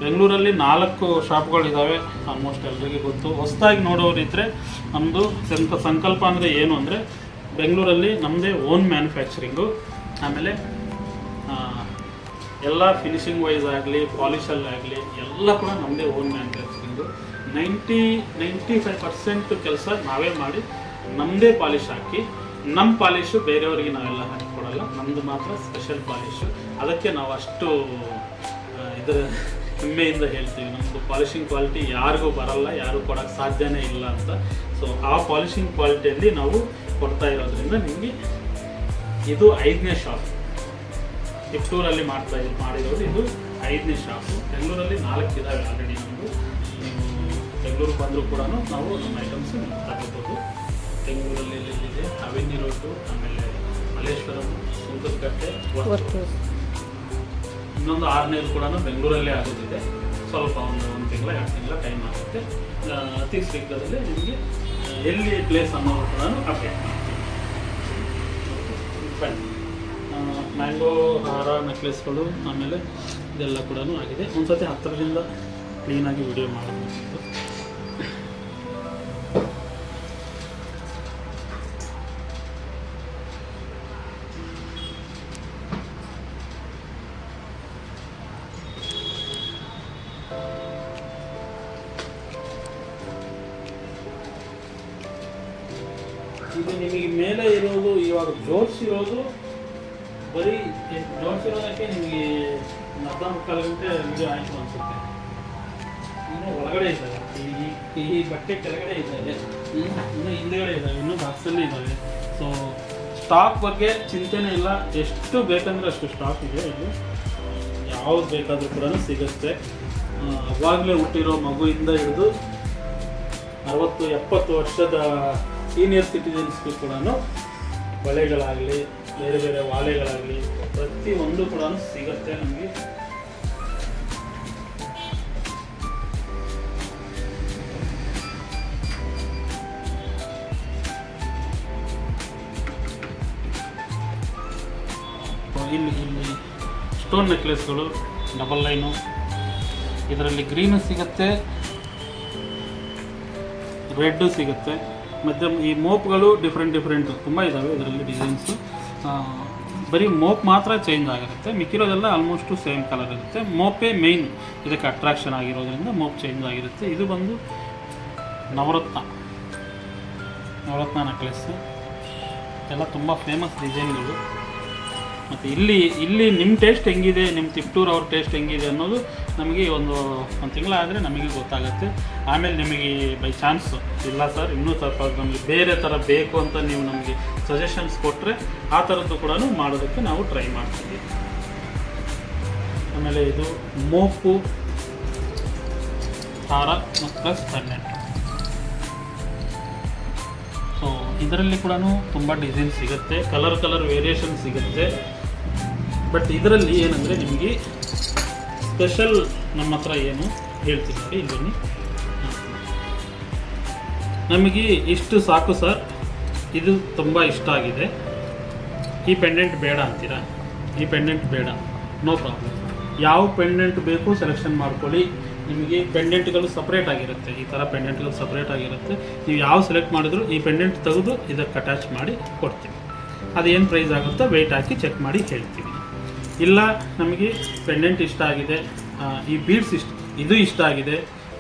ಬೆಂಗಳೂರಲ್ಲಿ 4 ಶಾಪ್ಗಳಿದ್ದಾವೆ. ಆಲ್ಮೋಸ್ಟ್ ಎಲ್ಲರಿಗೂ ಗೊತ್ತು. ಹೊಸದಾಗಿ ನೋಡೋರಿದ್ದರೆ ನಮ್ಮದು ಸಂಕಲ್ಪ ಅಂದರೆ ಏನು ಅಂದರೆ ಬೆಂಗಳೂರಲ್ಲಿ ನಮ್ಮದೇ ಓನ್ ಮ್ಯಾನುಫ್ಯಾಕ್ಚರಿಂಗು, ಆಮೇಲೆ ಎಲ್ಲ ಫಿನಿಷಿಂಗ್ ವೈಸ್ ಆಗಲಿ, ಪಾಲಿಷಲ್ಲಾಗಲಿ ಎಲ್ಲ ಕೂಡ ನಮ್ಮದೇ ಓನ್ ಮ್ಯಾನುಫ್ಯಾಕ್ಚರಿಂಗು. 95% ಕೆಲಸ ನಾವೇ ಮಾಡಿ ನಮ್ಮದೇ ಪಾಲಿಷ್ ಹಾಕಿ, ನಮ್ಮ ಪಾಲಿಶು ಬೇರೆಯವರಿಗೆ ನಾವೆಲ್ಲ ಹಾಕಿಕೊಡಲ್ಲ, ನಮ್ಮದು ಮಾತ್ರ ಸ್ಪೆಷಲ್ ಪಾಲಿಶು. ಅದಕ್ಕೆ ನಾವು ಅಷ್ಟು ಇದರ ಹೆಮ್ಮೆಯಿಂದ ಹೇಳ್ತೀವಿ, ನಮ್ಮದು ಪಾಲಿಷಿಂಗ್ ಕ್ವಾಲಿಟಿ ಯಾರಿಗೂ ಬರಲ್ಲ, ಯಾರು ಕೊಡೋಕ್ಕೆ ಸಾಧ್ಯನೇ ಇಲ್ಲ ಅಂತ. ಸೊ ಆ ಪಾಲಿಷಿಂಗ್ ಕ್ವಾಲಿಟಿಯಲ್ಲಿ ನಾವು ಕೊಡ್ತಾ ಇರೋದ್ರಿಂದ ನಿಮಗೆ ಇದು 5ನೇ ಶಾಪ್. ತಿಪ್ಟೂರಲ್ಲಿ ಮಾಡಿರೋದು ಇದು 5ನೇ ಶಾಪು. ಬೆಂಗಳೂರಲ್ಲಿ 4 ಇದ್ದಾವೆ ಆಲ್ರೆಡಿ. ನಮ್ಮದು ನೀವು ಬೆಂಗಳೂರಿಗೆ ಬಂದರೂ ಕೂಡ ನಾವು ನಮ್ಮ ಐಟಮ್ಸ್ ತಗೋಬೋದು. ಬೆಂಗಳೂರಲ್ಲಿ ಎಲ್ಲಿದೆ, ಅವೆನ್ಯೂ ರೋಡು, ಆಮೇಲೆ ಮಲ್ಲೇಶ್ವರಂ, ಸುಂಕದಕಟ್ಟೆ, ಇನ್ನೊಂದು 6ನೇದು ಕೂಡ ಬೆಂಗಳೂರಲ್ಲೇ ಆಗೋದಿದೆ. ಸ್ವಲ್ಪ ಒಂದು ತಿಂಗಳ 2 ತಿಂಗಳ ಟೈಮ್ ಆಗುತ್ತೆ. ಅತಿ ಶೀಘ್ರದಲ್ಲೇ ನಿಮಗೆ ಎಲ್ಲಿ ಪ್ಲೇಸ್ ಅನ್ನೋದು ಕೂಡ ಅಪ್ಡೇಟ್ ಮಾಡ್ತೀವಿ. ಮ್ಯಾಂಗೋ ಹಾರ ನೆಕ್ಲೆಸ್ಗಳು, ಆಮೇಲೆ ಇದೆಲ್ಲ ಕೂಡ ಆಗಿದೆ. ಒಂದು ಸತಿ ಹತ್ತಿರದಿಂದ ಕ್ಲೀನಾಗಿ ವಿಡಿಯೋ ಮಾಡಬೇಕಿತ್ತು. ಇದು ನಿಮಗೆ ಮೇಲೆ ಇರೋದು ಇವಾಗ ಜೋಡಿಸಿರೋದು ಬರೀ ಜೋಡಿಸಿರೋದಕ್ಕೆ ನಿಮಗೆ 14 ಗಂಟೆ ವಿಡಿಯೋ ಆಯಿತು ಅನಿಸುತ್ತೆ. ಇನ್ನೂ ಒಳಗಡೆ ಇದ್ದಾವೆ, ಈ ಬಟ್ಟೆ ಕೆಳಗಡೆ ಇದ್ದಾವೆ, ಇನ್ನೂ ಹಿಂದೆಗಡೆ ಇದ್ದಾವೆ, ಇನ್ನೂ ಬಾಕ್ಸಲ್ಲಿ ಇದ್ದಾವೆ. ಸೊ ಸ್ಟಾಕ್ ಬಗ್ಗೆ ಚಿಂತೆನೇ ಇಲ್ಲ. ಎಷ್ಟು ಬೇಕಂದರೆ ಅಷ್ಟು ಸ್ಟಾಕ್ ಇದೆ. ಇದು ಯಾವ್ದು ಬೇಕಾದರೂ ಕೂಡ ಸಿಗುತ್ತೆ. ಅವಾಗಲೇ ಹುಟ್ಟಿರೋ ಮಗುವಿಂದ ಹಿಡಿದು 60-70 ವರ್ಷದ ಸೀನಿಯರ್ ಸಿಟಿಜನ್ಸ್ಗೂ ಕೂಡ ಬಳೆಗಳಾಗಲಿ, ಬೇರೆ ಬೇರೆ ವಾಲೆಗಳಾಗಲಿ, ಪ್ರತಿಯೊಂದು ಕೂಡ ಸಿಗುತ್ತೆ ನಮಗೆ. ಇಲ್ಲಿ ಸ್ಟೋನ್ ನೆಕ್ಲೆಸ್ಗಳು ಡಬಲ್ ಲೈನು, ಇದರಲ್ಲಿ ಗ್ರೀನು ಸಿಗುತ್ತೆ, ರೆಡ್ಡು ಸಿಗುತ್ತೆ, ಮತ್ತು ಈ ಮೋಪ್ಗಳು ಡಿಫ್ರೆಂಟ್ ತುಂಬ ಇದ್ದಾವೆ ಇದರಲ್ಲಿ ಡಿಸೈನ್ಸು. ಬರೀ ಮೋಪ್ ಮಾತ್ರ ಚೇಂಜ್ ಆಗಿರುತ್ತೆ, ಮಿಕ್ಕಿರೋದೆಲ್ಲ ಆಲ್ಮೋಸ್ಟು ಸೇಮ್ ಕಲರ್ ಇರುತ್ತೆ. ಮೋಪೇ ಮೇಯ್ನ್ ಇದಕ್ಕೆ ಅಟ್ರಾಕ್ಷನ್ ಆಗಿರೋದ್ರಿಂದ ಮೋಪ್ ಚೇಂಜ್ ಆಗಿರುತ್ತೆ. ಇದು ಬಂದು ನವರತ್ನ ನೆಕ್ಲೆಸ್ಸು ಎಲ್ಲ ತುಂಬ ಫೇಮಸ್ ಡಿಸೈನ್ಗಳು. ಮತ್ತು ಇಲ್ಲಿ ನಿಮ್ಮ ಟೇಸ್ಟ್ ಹೆಂಗಿದೆ, ನಿಮ್ಮ ತಿಪ್ಟೂರು ಅವ್ರ ಟೇಸ್ಟ್ ಹೆಂಗಿದೆ ಅನ್ನೋದು ನಮಗೆ ಒಂದು ತಿಂಗಳಾದರೆ ನಮಗೆ ಗೊತ್ತಾಗುತ್ತೆ. ಆಮೇಲೆ ನಿಮಗೆ ಬೈ ಚಾನ್ಸ್ ಇಲ್ಲ ಸರ್ ಇನ್ನೂ ಸ್ವಲ್ಪ ನಮಗೆ ಬೇರೆ ಥರ ಬೇಕು ಅಂತ ನೀವು ನಮಗೆ ಸಜೆಷನ್ಸ್ ಕೊಟ್ಟರೆ ಆ ಥರದ್ದು ಕೂಡ ಮಾಡೋದಕ್ಕೆ ನಾವು ಟ್ರೈ ಮಾಡ್ತೀವಿ. ಆಮೇಲೆ ಇದು ಮೋಪು ಹಾರ ಪ್ಲಸ್ ಪೆಂಡೆಂಟ್. ಸೊ ಇದರಲ್ಲಿ ಕೂಡ ತುಂಬ ಡಿಸೈನ್ ಸಿಗುತ್ತೆ, ಕಲರ್ ವೇರಿಯೇಷನ್ ಸಿಗುತ್ತೆ. ಬಟ್ ಇದರಲ್ಲಿ ಏನಂದರೆ ನಿಮಗೆ ಸ್ಪೆಷಲ್ ನಮ್ಮ ಹತ್ರ ಏನು ಹೇಳ್ತೀನಿ ನೋಡಿ, ಇಲ್ಲಿ ಬನ್ನಿ. ನಮಗೆ ಇಷ್ಟು ಸಾಕು ಸರ್, ಇದು ತುಂಬ ಇಷ್ಟ ಆಗಿದೆ, ಈ ಪೆಂಡೆಂಟ್ ಬೇಡ ಅಂತೀರಾ, ಈ ಪೆಂಡೆಂಟ್ ಬೇಡ, ನೋ ಪ್ರಾಬ್ಲಮ್. ಯಾವ ಪೆಂಡೆಂಟ್ ಬೇಕು ಸೆಲೆಕ್ಷನ್ ಮಾಡ್ಕೊಳ್ಳಿ. ನಿಮಗೆ ಪೆಂಡೆಂಟ್ಗಳು ಸಪ್ರೇಟ್ ಆಗಿರುತ್ತೆ, ಈ ಥರ ಪೆಂಡೆಂಟ್ಗಳು ಸಪ್ರೇಟ್ ಆಗಿರುತ್ತೆ. ನೀವು ಯಾವ ಸೆಲೆಕ್ಟ್ ಮಾಡಿದ್ರು ಈ ಪೆಂಡೆಂಟ್ ತೆಗೆದು ಇದಕ್ಕೆ ಅಟ್ಯಾಚ್ ಮಾಡಿ ಕೊಡ್ತೀವಿ. ಅದೇನು ಪ್ರೈಸ್ ಆಗುತ್ತೋ ವೆಯ್ಟ್ ಹಾಕಿ ಚೆಕ್ ಮಾಡಿ ಹೇಳ್ತೀವಿ. ಇಲ್ಲ ನಮಗೆ ಪೆಂಡೆಂಟ್ ಇಷ್ಟ ಆಗಿದೆ, ಈ ಬೀಡ್ಸ್ ಇದು ಇಷ್ಟ ಆಗಿದೆ,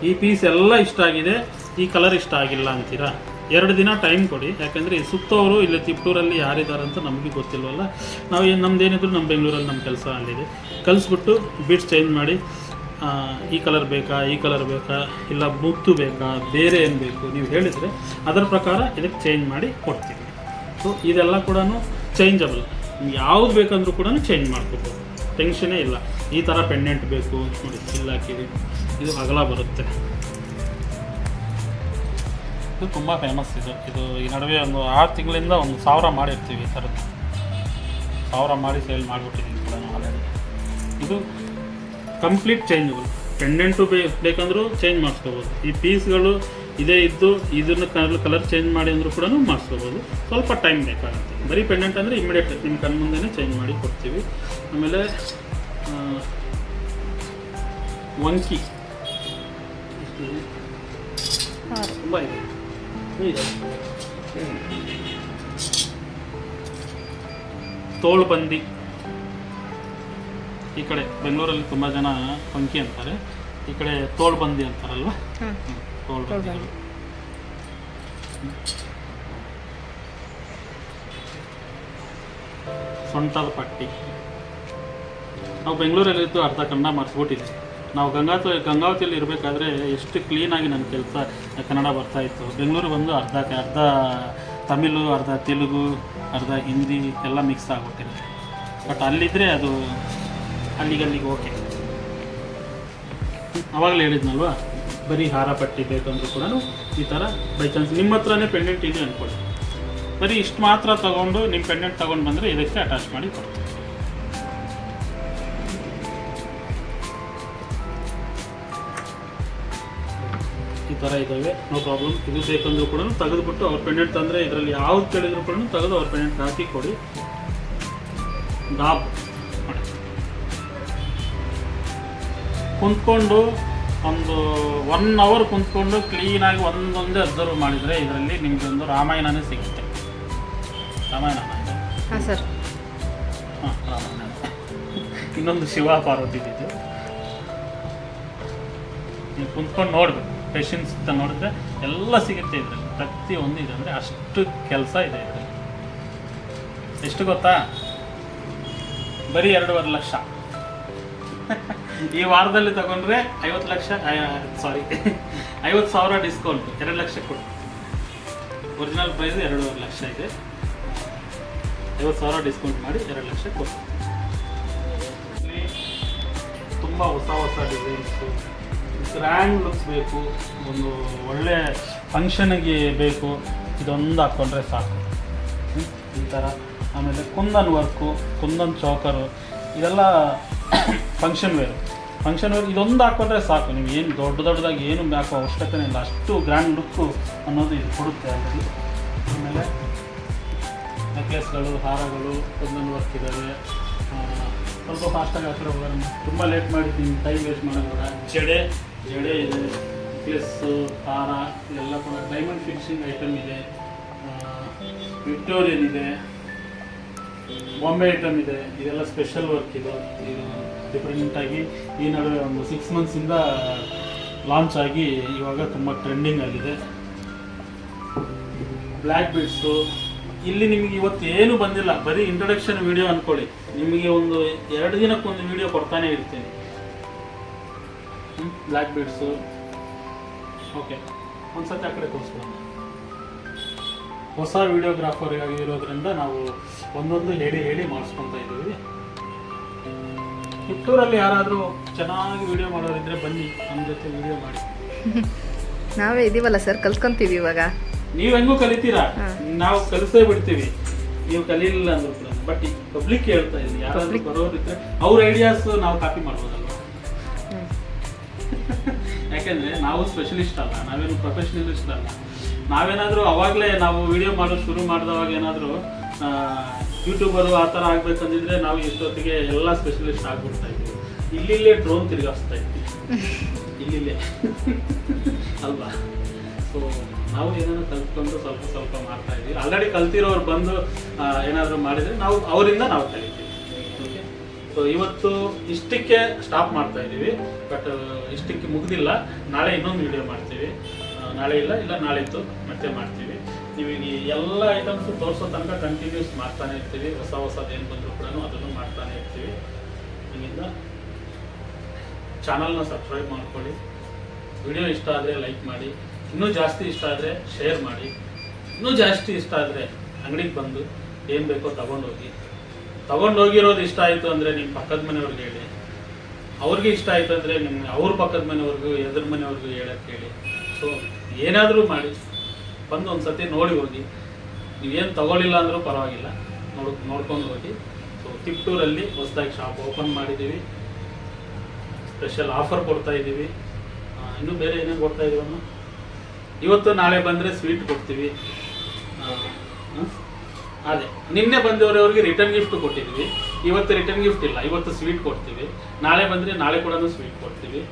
ಈ ಪೀಸ್ ಎಲ್ಲ ಇಷ್ಟ ಆಗಿದೆ, ಈ ಕಲರ್ ಇಷ್ಟ ಆಗಿಲ್ಲ ಅಂತೀರಾ, 2 ದಿನ ಟೈಮ್ ಕೊಡಿ. ಯಾಕೆಂದರೆ ಈ ಸುತ್ತೋರು ಇಲ್ಲಿ ತಿಪ್ಟೂರಲ್ಲಿ ಯಾರಿದ್ದಾರೆ ಅಂತ ನಮಗೆ ಗೊತ್ತಿಲ್ವಲ್ಲ. ನಾವು ನಮ್ಮದೇನಿದ್ರು ನಮ್ಮ ಬೆಂಗಳೂರಲ್ಲಿ ನಮ್ಮ ಕೆಲಸ ಅಲ್ಲಿದೆ, ಕಲಿಸ್ಬಿಟ್ಟು ಬೀಡ್ಸ್ ಚೇಂಜ್ ಮಾಡಿ ಈ ಕಲರ್ ಬೇಕಾ, ಈ ಕಲರ್ ಬೇಕಾ, ಇಲ್ಲ ಮುತ್ತು ಬೇಕಾ, ಬೇರೆ ಏನು ಬೇಕು ನೀವು ಹೇಳಿದರೆ ಅದರ ಪ್ರಕಾರ ಇದಕ್ಕೆ ಚೇಂಜ್ ಮಾಡಿ ಕೊಡ್ತೀವಿ. ಸೊ ಇದೆಲ್ಲ ಕೂಡ ಚೇಂಜಬಲ್, ಯಾವ್ದು ಬೇಕಂದ್ರೂ ಕೂಡ ಚೇಂಜ್ ಮಾಡ್ಕೋಬೋದು, ಟೆನ್ಷನೇ ಇಲ್ಲ. ಈ ಥರ ಪೆಂಡೆಂಟ್ ಬೇಕು ನೋಡಿ, ಇಲ್ಲಿ ಹಾಕಿರಿ, ಇದು ಅಗಲ ಬರುತ್ತೆ, ಇದು ತುಂಬ ಫೇಮಸ್. ಇದು ಈ ನಡುವೆ ಒಂದು 6 ತಿಂಗಳಿಂದ 1000 ಮಾಡಿರ್ತೀವಿ. ಈ ಥರದ್ದು 1000 ಮಾಡಿ ಸೇಲ್ ಮಾಡಿಬಿಟ್ಟಿದ್ದೀವಿ ಕೂಡ ಆಲ್ರೆಡಿ. ಇದು ಕಂಪ್ಲೀಟ್ ಚೇಂಜಬಲ್, ಪೆಂಡೆಂಟು ಬೇಕಂದ್ರೂ ಚೇಂಜ್ ಮಾಡಿಸ್ಕೋಬೋದು. ಈ ಪೀಸ್ಗಳು ಇದೇ ಇದ್ದು ಇದನ್ನು ಕಲರ್ ಚೇಂಜ್ ಮಾಡಿ ಅಂದರೂ ಕೂಡ ಮಾಡಿಸ್ಕೋಬೋದು, ಸ್ವಲ್ಪ ಟೈಮ್ ಬೇಕಾಗುತ್ತೆ. ಬರೀ ಪೆಂಡೆಂಟ್ ಅಂದರೆ ಇಮಿಡಿಯೇಟ್ ನಿಮ್ಮ ಕಣ್ಮುಂದೆನೇ ಚೇಂಜ್ ಮಾಡಿ ಕೊಡ್ತೀವಿ. ಆಮೇಲೆ ವಂಕಿ ತುಂಬ ಇದೆ. ತೋಳ್ಬಂದಿ, ಈ ಕಡೆ ಬೆಂಗಳೂರಲ್ಲಿ ತುಂಬ ಜನ ವಂಕಿ ಅಂತಾರೆ, ಈ ಕಡೆ ತೋಳ್ಬಂದಿ ಅಂತಾರಲ್ವ, ತೋಳ್ಬಂದಿ. ಸೊಂಟದ ಪಟ್ಟಿ. ನಾವು ಬೆಂಗಳೂರಲ್ಲಿದ್ದು ಅರ್ಧ ಕನ್ನಡ ಮರ್ಸ್ಬಿಟ್ಟಿದ್ವಿ. ನಾವು ಗಂಗಾವತಿಯಲ್ಲಿ ಇರಬೇಕಾದ್ರೆ ಎಷ್ಟು ಕ್ಲೀನಾಗಿ ನನ್ನ ಕೆಲಸ ಕನ್ನಡ ಬರ್ತಾಯಿತ್ತು. ಬೆಂಗಳೂರು ಬಂದು ಅರ್ಧ ತಮಿಳು, ಅರ್ಧ ತೆಲುಗು, ಅರ್ಧ ಹಿಂದಿ ಎಲ್ಲ ಮಿಕ್ಸ್ ಆಗಿಬಿಟ್ಟಿದೆ. ಬಟ್ ಅಲ್ಲಿದ್ದರೆ ಅದು ಅಲ್ಲಿಗೆ ಓಕೆ. ಆವಾಗಲೇ ಹೇಳಿದ್ನಲ್ವ, ಬರೀ ಹಾರ ಪಟ್ಟಿ ಬೇಕಂದ್ರೂ ಕೂಡ ಈ ಥರ ಬೈ ಚಾನ್ಸ್ ನಿಮ್ಮ ಹತ್ರನೇ ಪೆಂಡೆಂಟ್ ಇದೆ ಅಂದ್ಕೊಳ್ಳಿ, ಬರೀ ಇಷ್ಟು ಮಾತ್ರ ತೊಗೊಂಡು ನಿಮ್ಮ ಪೆಂಡೆಂಟ್ ತೊಗೊಂಡು ಬಂದರೆ ಇದಕ್ಕೆ ಅಟ್ಯಾಚ್ ಮಾಡಿ ಕೊಡ್ತೀವಿ. ಈ ಥರ ಇದ್ದಾವೆ, ನೋ ಪ್ರಾಬ್ಲಮ್. ಇದು ಬೇಕಂದ್ರೂ ಕೂಡ ತೆಗೆದುಬಿಟ್ಟು ಅವ್ರ ಪೆಂಡೆಂಟ್ ತಂದರೆ ಇದರಲ್ಲಿ ಯಾವ್ದು ಕೇಳಿದ್ರು ಕೂಡ ತೆಗೆದು ಅವ್ರ ಪೆಂಡೆಂಟ್ ಹಾಕಿ ಕೊಡಿ. ಡಾಬ್ ಕುಂತ್ಕೊಂಡು ಒಂದು 1 ಅವರ್ ಕುಂತ್ಕೊಂಡು ಕ್ಲೀನಾಗಿ ಒಂದೊಂದೇ ಅಬ್ಸರ್ವ್ ಮಾಡಿದರೆ ಇದರಲ್ಲಿ ನಿಮಗೆ ಒಂದು ರಾಮಾಯಣನೇ ಸಿಗುತ್ತೆ. ರಾಮಾಯಣ ಹಾಂ ಸರ್, ಹಾಂ ರಾಮಾಯಣ. ಇನ್ನೊಂದು ಶಿವ ಪಾರ್ವತಿ ಇದೆ. ನೀವು ಕುಂತ್ಕೊಂಡು ನೋಡಬೇಕು, ಪೇಷನ್ಸ್ ಅಂತ ನೋಡಿದ್ರೆ ಎಲ್ಲ ಸಿಗುತ್ತೆ ಇದರಲ್ಲಿ, ಪ್ರತಿಯೊಂದು ಇದೆ. ಅಂದರೆ ಅಷ್ಟು ಕೆಲಸ ಇದೆ ಇದರಲ್ಲಿ. ಎಷ್ಟು ಗೊತ್ತಾ, ಬರೀ 2.5 ಲಕ್ಷ. ಈ ವಾರದಲ್ಲಿ ತಗೊಂಡ್ರೆ 50,000 ಡಿಸ್ಕೌಂಟ್, 2 ಲಕ್ಷ ಕೊಡಿ. ಒರಿಜಿನಲ್ ಪ್ರೈಸ್ 2.5 ಲಕ್ಷ ಇದೆ, 50,000 ಡಿಸ್ಕೌಂಟ್ ಮಾಡಿ 2 ಲಕ್ಷ ಕೊಡಿ. ತುಂಬ ಹೊಸ ಡಿಸೈನ್ಸು, ಗ್ರ್ಯಾಂಡ್ ಲುಕ್ಸ್ ಬೇಕು, ಒಂದು ಒಳ್ಳೆ ಫಂಕ್ಷನ್ಗೆ ಬೇಕು, ಇದೊಂದು ಹಾಕ್ಕೊಂಡ್ರೆ ಸಾಕು ಈ ಥರ. ಆಮೇಲೆ ಕುಂದನ್ ವರ್ಕು, ಕುಂದನ್ ಚೌಕರು, ಇದೆಲ್ಲ ಫಂಕ್ಷನ್ ವೇರ್ ಇದೊಂದು ಹಾಕ್ಕೊಂಡ್ರೆ ಸಾಕು. ನೀವು ಏನು ದೊಡ್ಡದಾಗಿ ಏನು ಹಾಕೋ ಅವಶ್ಯಕತೆ ಇಲ್ಲ, ಅಷ್ಟು ಗ್ರ್ಯಾಂಡ್ ಲುಕ್ಕು ಅನ್ನೋದು ಇದು ಕೊಡುತ್ತೆ ಆಲ್ರೆಡಿ. ಆಮೇಲೆ ನೆಕ್ಲೆಸ್ಗಳು, ಹಾರಗಳು, ಕುಂದನ್ ವರ್ಕ್ ಇದ್ದಾವೆ. ಸ್ವಲ್ಪ ಫಾಸ್ಟಾಗಿ ಹತ್ತಿರ ಹೋಗೋಣ, ತುಂಬ ಲೇಟ್ ಮಾಡಿ ನಿಮ್ಮ ಟೈಮ್ ವೇಸ್ಟ್ ಮಾಡೋಣ. ಜಡೆ ಇದೆ, ನೆಕ್ಲೆಸ್ಸು, ಹಾರ ಎಲ್ಲ ಕೂಡ ಡೈಮಂಡ್ ಫಿಕ್ಸಿಂಗ್ ಐಟಮ್ ಇದೆ, ವಿಕ್ಟೋರಿಯನ್ ಇದೆ, ಬಾಂಬೆ ಐಟಮ್ ಇದೆ. ಇದೆಲ್ಲ ಸ್ಪೆಷಲ್ ವರ್ಕ್ ಇದು ಡಿಫ್ರೆಂಟಾಗಿ ಈ ನಡುವೆ ಒಂದು 6 ಮಂತ್ಸಿಂದ ಲಾಂಚ್ ಆಗಿ ಇವಾಗ ತುಂಬ ಟ್ರೆಂಡಿಂಗಲ್ಲಿದೆ. ಬ್ಲ್ಯಾಕ್ ಬೀಡ್ಸು ಇಲ್ಲಿ ನಿಮಗೆ ಇವತ್ತು ಏನು ಬಂದಿಲ್ಲ, ಬರೀ ಇಂಟ್ರೊಡಕ್ಷನ್ ವಿಡಿಯೋ ಅಂದ್ಕೊಳ್ಳಿ. ನಿಮಗೆ ಒಂದು 2 ದಿನಕ್ಕೊಂದು ವಿಡಿಯೋ ಕೊಡ್ತಾನೆ ಇರ್ತೀನಿ. ಬ್ಲ್ಯಾಕ್ ಬೀಡ್ಸು ಓಕೆ, ಒಂದ್ಸತಿ ಆ ಕಡೆ ತೋರಿಸ್ಬೋದು. ಹೊಸ ವಿಡಿಯೋಗ್ರಾಫರ್ ಇರೋದ್ರಿಂದ ನಾವು ಒಂದೊಂದು ಹೇಳಿ ಮಾಡಿಸ್ಕೊತಾ ಇದ್ದೀವಿ. ಕಿತ್ತೂರಲ್ಲಿ ಯಾರಾದರೂ ಚೆನ್ನಾಗಿ ವಿಡಿಯೋ ಮಾಡೋರಿದ್ರೆ ಬನ್ನಿ, ನಮ್ಮ ಜೊತೆ ವಿಡಿಯೋ ಮಾಡಿ. ನಾವೇ ಇದೀವಲ್ಲ ಸರ್, ಕಲ್ತ್ಕೊಂತೀವಿ ಇವಾಗ. ನೀವು ಹೆಂಗೂ ಕಲಿತೀರಾ, ನಾವು ಕಲಿಸೇ ಬಿಡ್ತೀವಿ, ನೀವು ಕಲೀಲಿಲ್ಲ ಅಂದ್ರೂ ಕೂಡ. ಬಟ್ ಈ ಪಬ್ಲಿಕ್ ಹೇಳ್ತಾ ಇದ್ದೀವಿ, ಯಾರಾದ್ರೂ ಬರೋರಿದ್ರೆ ಅವ್ರ ಐಡಿಯಾಸ್ ನಾವು ಕಾಪಿ ಮಾಡ್ಬೋದಲ್ವ. ಯಾಕೆಂದ್ರೆ ನಾವು ಸ್ಪೆಷಲಿಸ್ಟ್ ಅಲ್ಲ, ನಾವೇನು ಪ್ರೊಫೆಷನಲಿಸ್ಟ್ ಅಲ್ಲ. ನಾವೇನಾದರೂ ಅವಾಗಲೇ ನಾವು ವಿಡಿಯೋ ಮಾಡೋದು ಶುರು ಮಾಡಿದವಾಗ ಏನಾದರೂ ಯೂಟ್ಯೂಬರು ಆ ಥರ ಆಗ್ಬೇಕಂದಿದ್ರೆ ನಾವು ಇಷ್ಟೊತ್ತಿಗೆ ಎಲ್ಲ ಸ್ಪೆಷಲಿಸ್ಟ್ ಆಗ್ಬಿಡ್ತಾ ಇದ್ವಿ. ಇಲ್ಲಿಲ್ಲೇ ಡ್ರೋನ್ ತಿರುಗಿಸ್ತಾ ಇದ್ವಿ, ಇಲ್ಲಿಲ್ಲೇ ಅಲ್ವಾ. ಸೊ ನಾವು ಏನಾದ್ರು ಕಲ್ತ್ಕೊಂಡು ಸ್ವಲ್ಪ ಮಾಡ್ತಾ ಇದ್ದೀವಿ. ಆಲ್ರೆಡಿ ಕಲ್ತಿರೋರು ಬಂದು ಏನಾದರೂ ಮಾಡಿದರೆ ನಾವು ಅವರಿಂದ ನಾವು ಕಲಿತೀವಿ. ಓಕೆ, ಸೊ ಇವತ್ತು ಇಷ್ಟಕ್ಕೆ ಸ್ಟಾಪ್ ಮಾಡ್ತಾ ಇದ್ದೀವಿ. ಬಟ್ ಇಷ್ಟಕ್ಕೆ ಮುಗ್ದಿಲ್ಲ, ನಾಳೆ ಇನ್ನೊಂದು ವಿಡಿಯೋ ಮಾಡ್ತೀವಿ. ನಾಳೆ ಇಲ್ಲ ನಾಳಿದ್ದು ಮತ್ತೆ ಮಾಡ್ತೀವಿ. ನಿಮಗೆ ಎಲ್ಲ ಐಟಮ್ಸು ತೋರಿಸೋ ತನಕ ಕಂಟಿನ್ಯೂಸ್ ಮಾಡ್ತಾನೆ ಇರ್ತೀವಿ. ಹೊಸದು ಏನು ಬಂದರೂ ಕೂಡ ಅದನ್ನು ಮಾಡ್ತಾನೆ ಇರ್ತೀವಿ. ಇಲ್ಲಿಂದ ಚಾನಲ್ನ ಸಬ್ಸ್ಕ್ರೈಬ್ ಮಾಡ್ಕೊಳ್ಳಿ. ವಿಡಿಯೋ ಇಷ್ಟ ಆದರೆ ಲೈಕ್ ಮಾಡಿ, ಇನ್ನೂ ಜಾಸ್ತಿ ಇಷ್ಟ ಆದರೆ ಶೇರ್ ಮಾಡಿ, ಇನ್ನೂ ಜಾಸ್ತಿ ಇಷ್ಟ ಆದರೆ ಅಂಗಡಿಗೆ ಬಂದು ಏನು ಬೇಕೋ ತಗೊಂಡೋಗಿರೋದು ಇಷ್ಟ ಆಯಿತು ಅಂದರೆ ನಿಮ್ಮ ಪಕ್ಕದ ಮನೆಯವ್ರಿಗೆ ಹೇಳಿ. ಅವ್ರಿಗೆ ಇಷ್ಟ ಆಯಿತು ಅಂದರೆ ಅವ್ರ ಪಕ್ಕದ ಮನೆಯವ್ರಿಗೂ ಎದುರು ಮನೆಯವ್ರಿಗೂ ಹೇಳಕ್ಕೆ ಹೇಳಿ. ಸೊ ಏನಾದರೂ ಮಾಡಿ ಬಂದು ಒಂದು ಸತಿ ನೋಡಿ ಹೋಗಿ. ನೀವೇನು ತಗೊಳ್ಳಿಲ್ಲ ಅಂದರೂ ಪರವಾಗಿಲ್ಲ, ನೋಡ್ಕೊಂಡು ಹೋಗಿ. ಸೊ ತಿಪ್ಟೂರಲ್ಲಿ ಹೊಸದಾಗಿ ಶಾಪ್ ಓಪನ್ ಮಾಡಿದ್ದೀವಿ, ಸ್ಪೆಷಲ್ ಆಫರ್ ಕೊಡ್ತಾ ಇದ್ದೀವಿ. ಇನ್ನೂ ಬೇರೆ ಏನೇನು ಕೊಡ್ತಾ ಇದ್ದೀವನ್ನ ಇವತ್ತು ನಾಳೆ ಬಂದರೆ ಸ್ವೀಟ್ ಕೊಡ್ತೀವಿ. ಅದೇ ನಿನ್ನೆ ಬಂದವರವ್ರಿಗೆ ರಿಟರ್ನ್ ಗಿಫ್ಟ್ ಕೊಟ್ಟಿದ್ದೀವಿ. ಇವತ್ತು ರಿಟರ್ನ್ ಗಿಫ್ಟ್ ಇಲ್ಲ, ಇವತ್ತು ಸ್ವೀಟ್ ಕೊಡ್ತೀವಿ. ನಾಳೆ ಬಂದರೆ ನಾಳೆ ಕೂಡ ಸ್ವೀಟ್ ಕೊಡ್ತೀವಿ.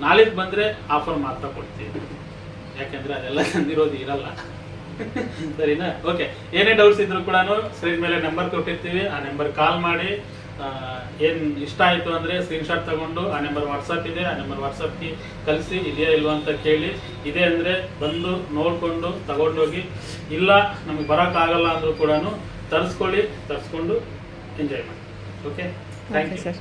ನಾಳೆಗೆ ಬಂದರೆ ಆಫರ್ ಮಾತ್ರ ಕೊಡ್ತೀವಿ, ಯಾಕೆಂದರೆ ಅದೆಲ್ಲ ತಂದಿರೋದು ಇರಲ್ಲ. ಸರಿನಾ? ಓಕೆ, ಏನೇ ಡೌಟ್ಸ್ ಇದ್ರೂ ಕೂಡ ಸ್ಕ್ರೀನ್ ಮೇಲೆ ನಂಬರ್ ಕೊಟ್ಟಿರ್ತೀವಿ. ಆ ನಂಬರ್ ಕಾಲ್ ಮಾಡಿ. ಏನು ಇಷ್ಟ ಆಯಿತು ಅಂದರೆ ಸ್ಕ್ರೀನ್ಶಾಟ್ ತಗೊಂಡು ಆ ನಂಬರ್ ವಾಟ್ಸಪ್ ಇದೆ, ಆ ನಂಬರ್ ವಾಟ್ಸಪ್ಗೆ ಕಳಿಸಿ ಇದೆಯಾ ಇಲ್ವಾ ಅಂತ ಕೇಳಿ. ಇದೆ ಅಂದರೆ ಬಂದು ನೋಡಿಕೊಂಡು ತಗೊಂಡೋಗಿ. ಇಲ್ಲ ನಮಗೆ ಬರೋಕ್ಕಾಗಲ್ಲ ಅಂದರೂ ಕೂಡ ತರಿಸ್ಕೊಂಡು ಎಂಜಾಯ್ ಮಾಡಿ. Okay, thank you sir.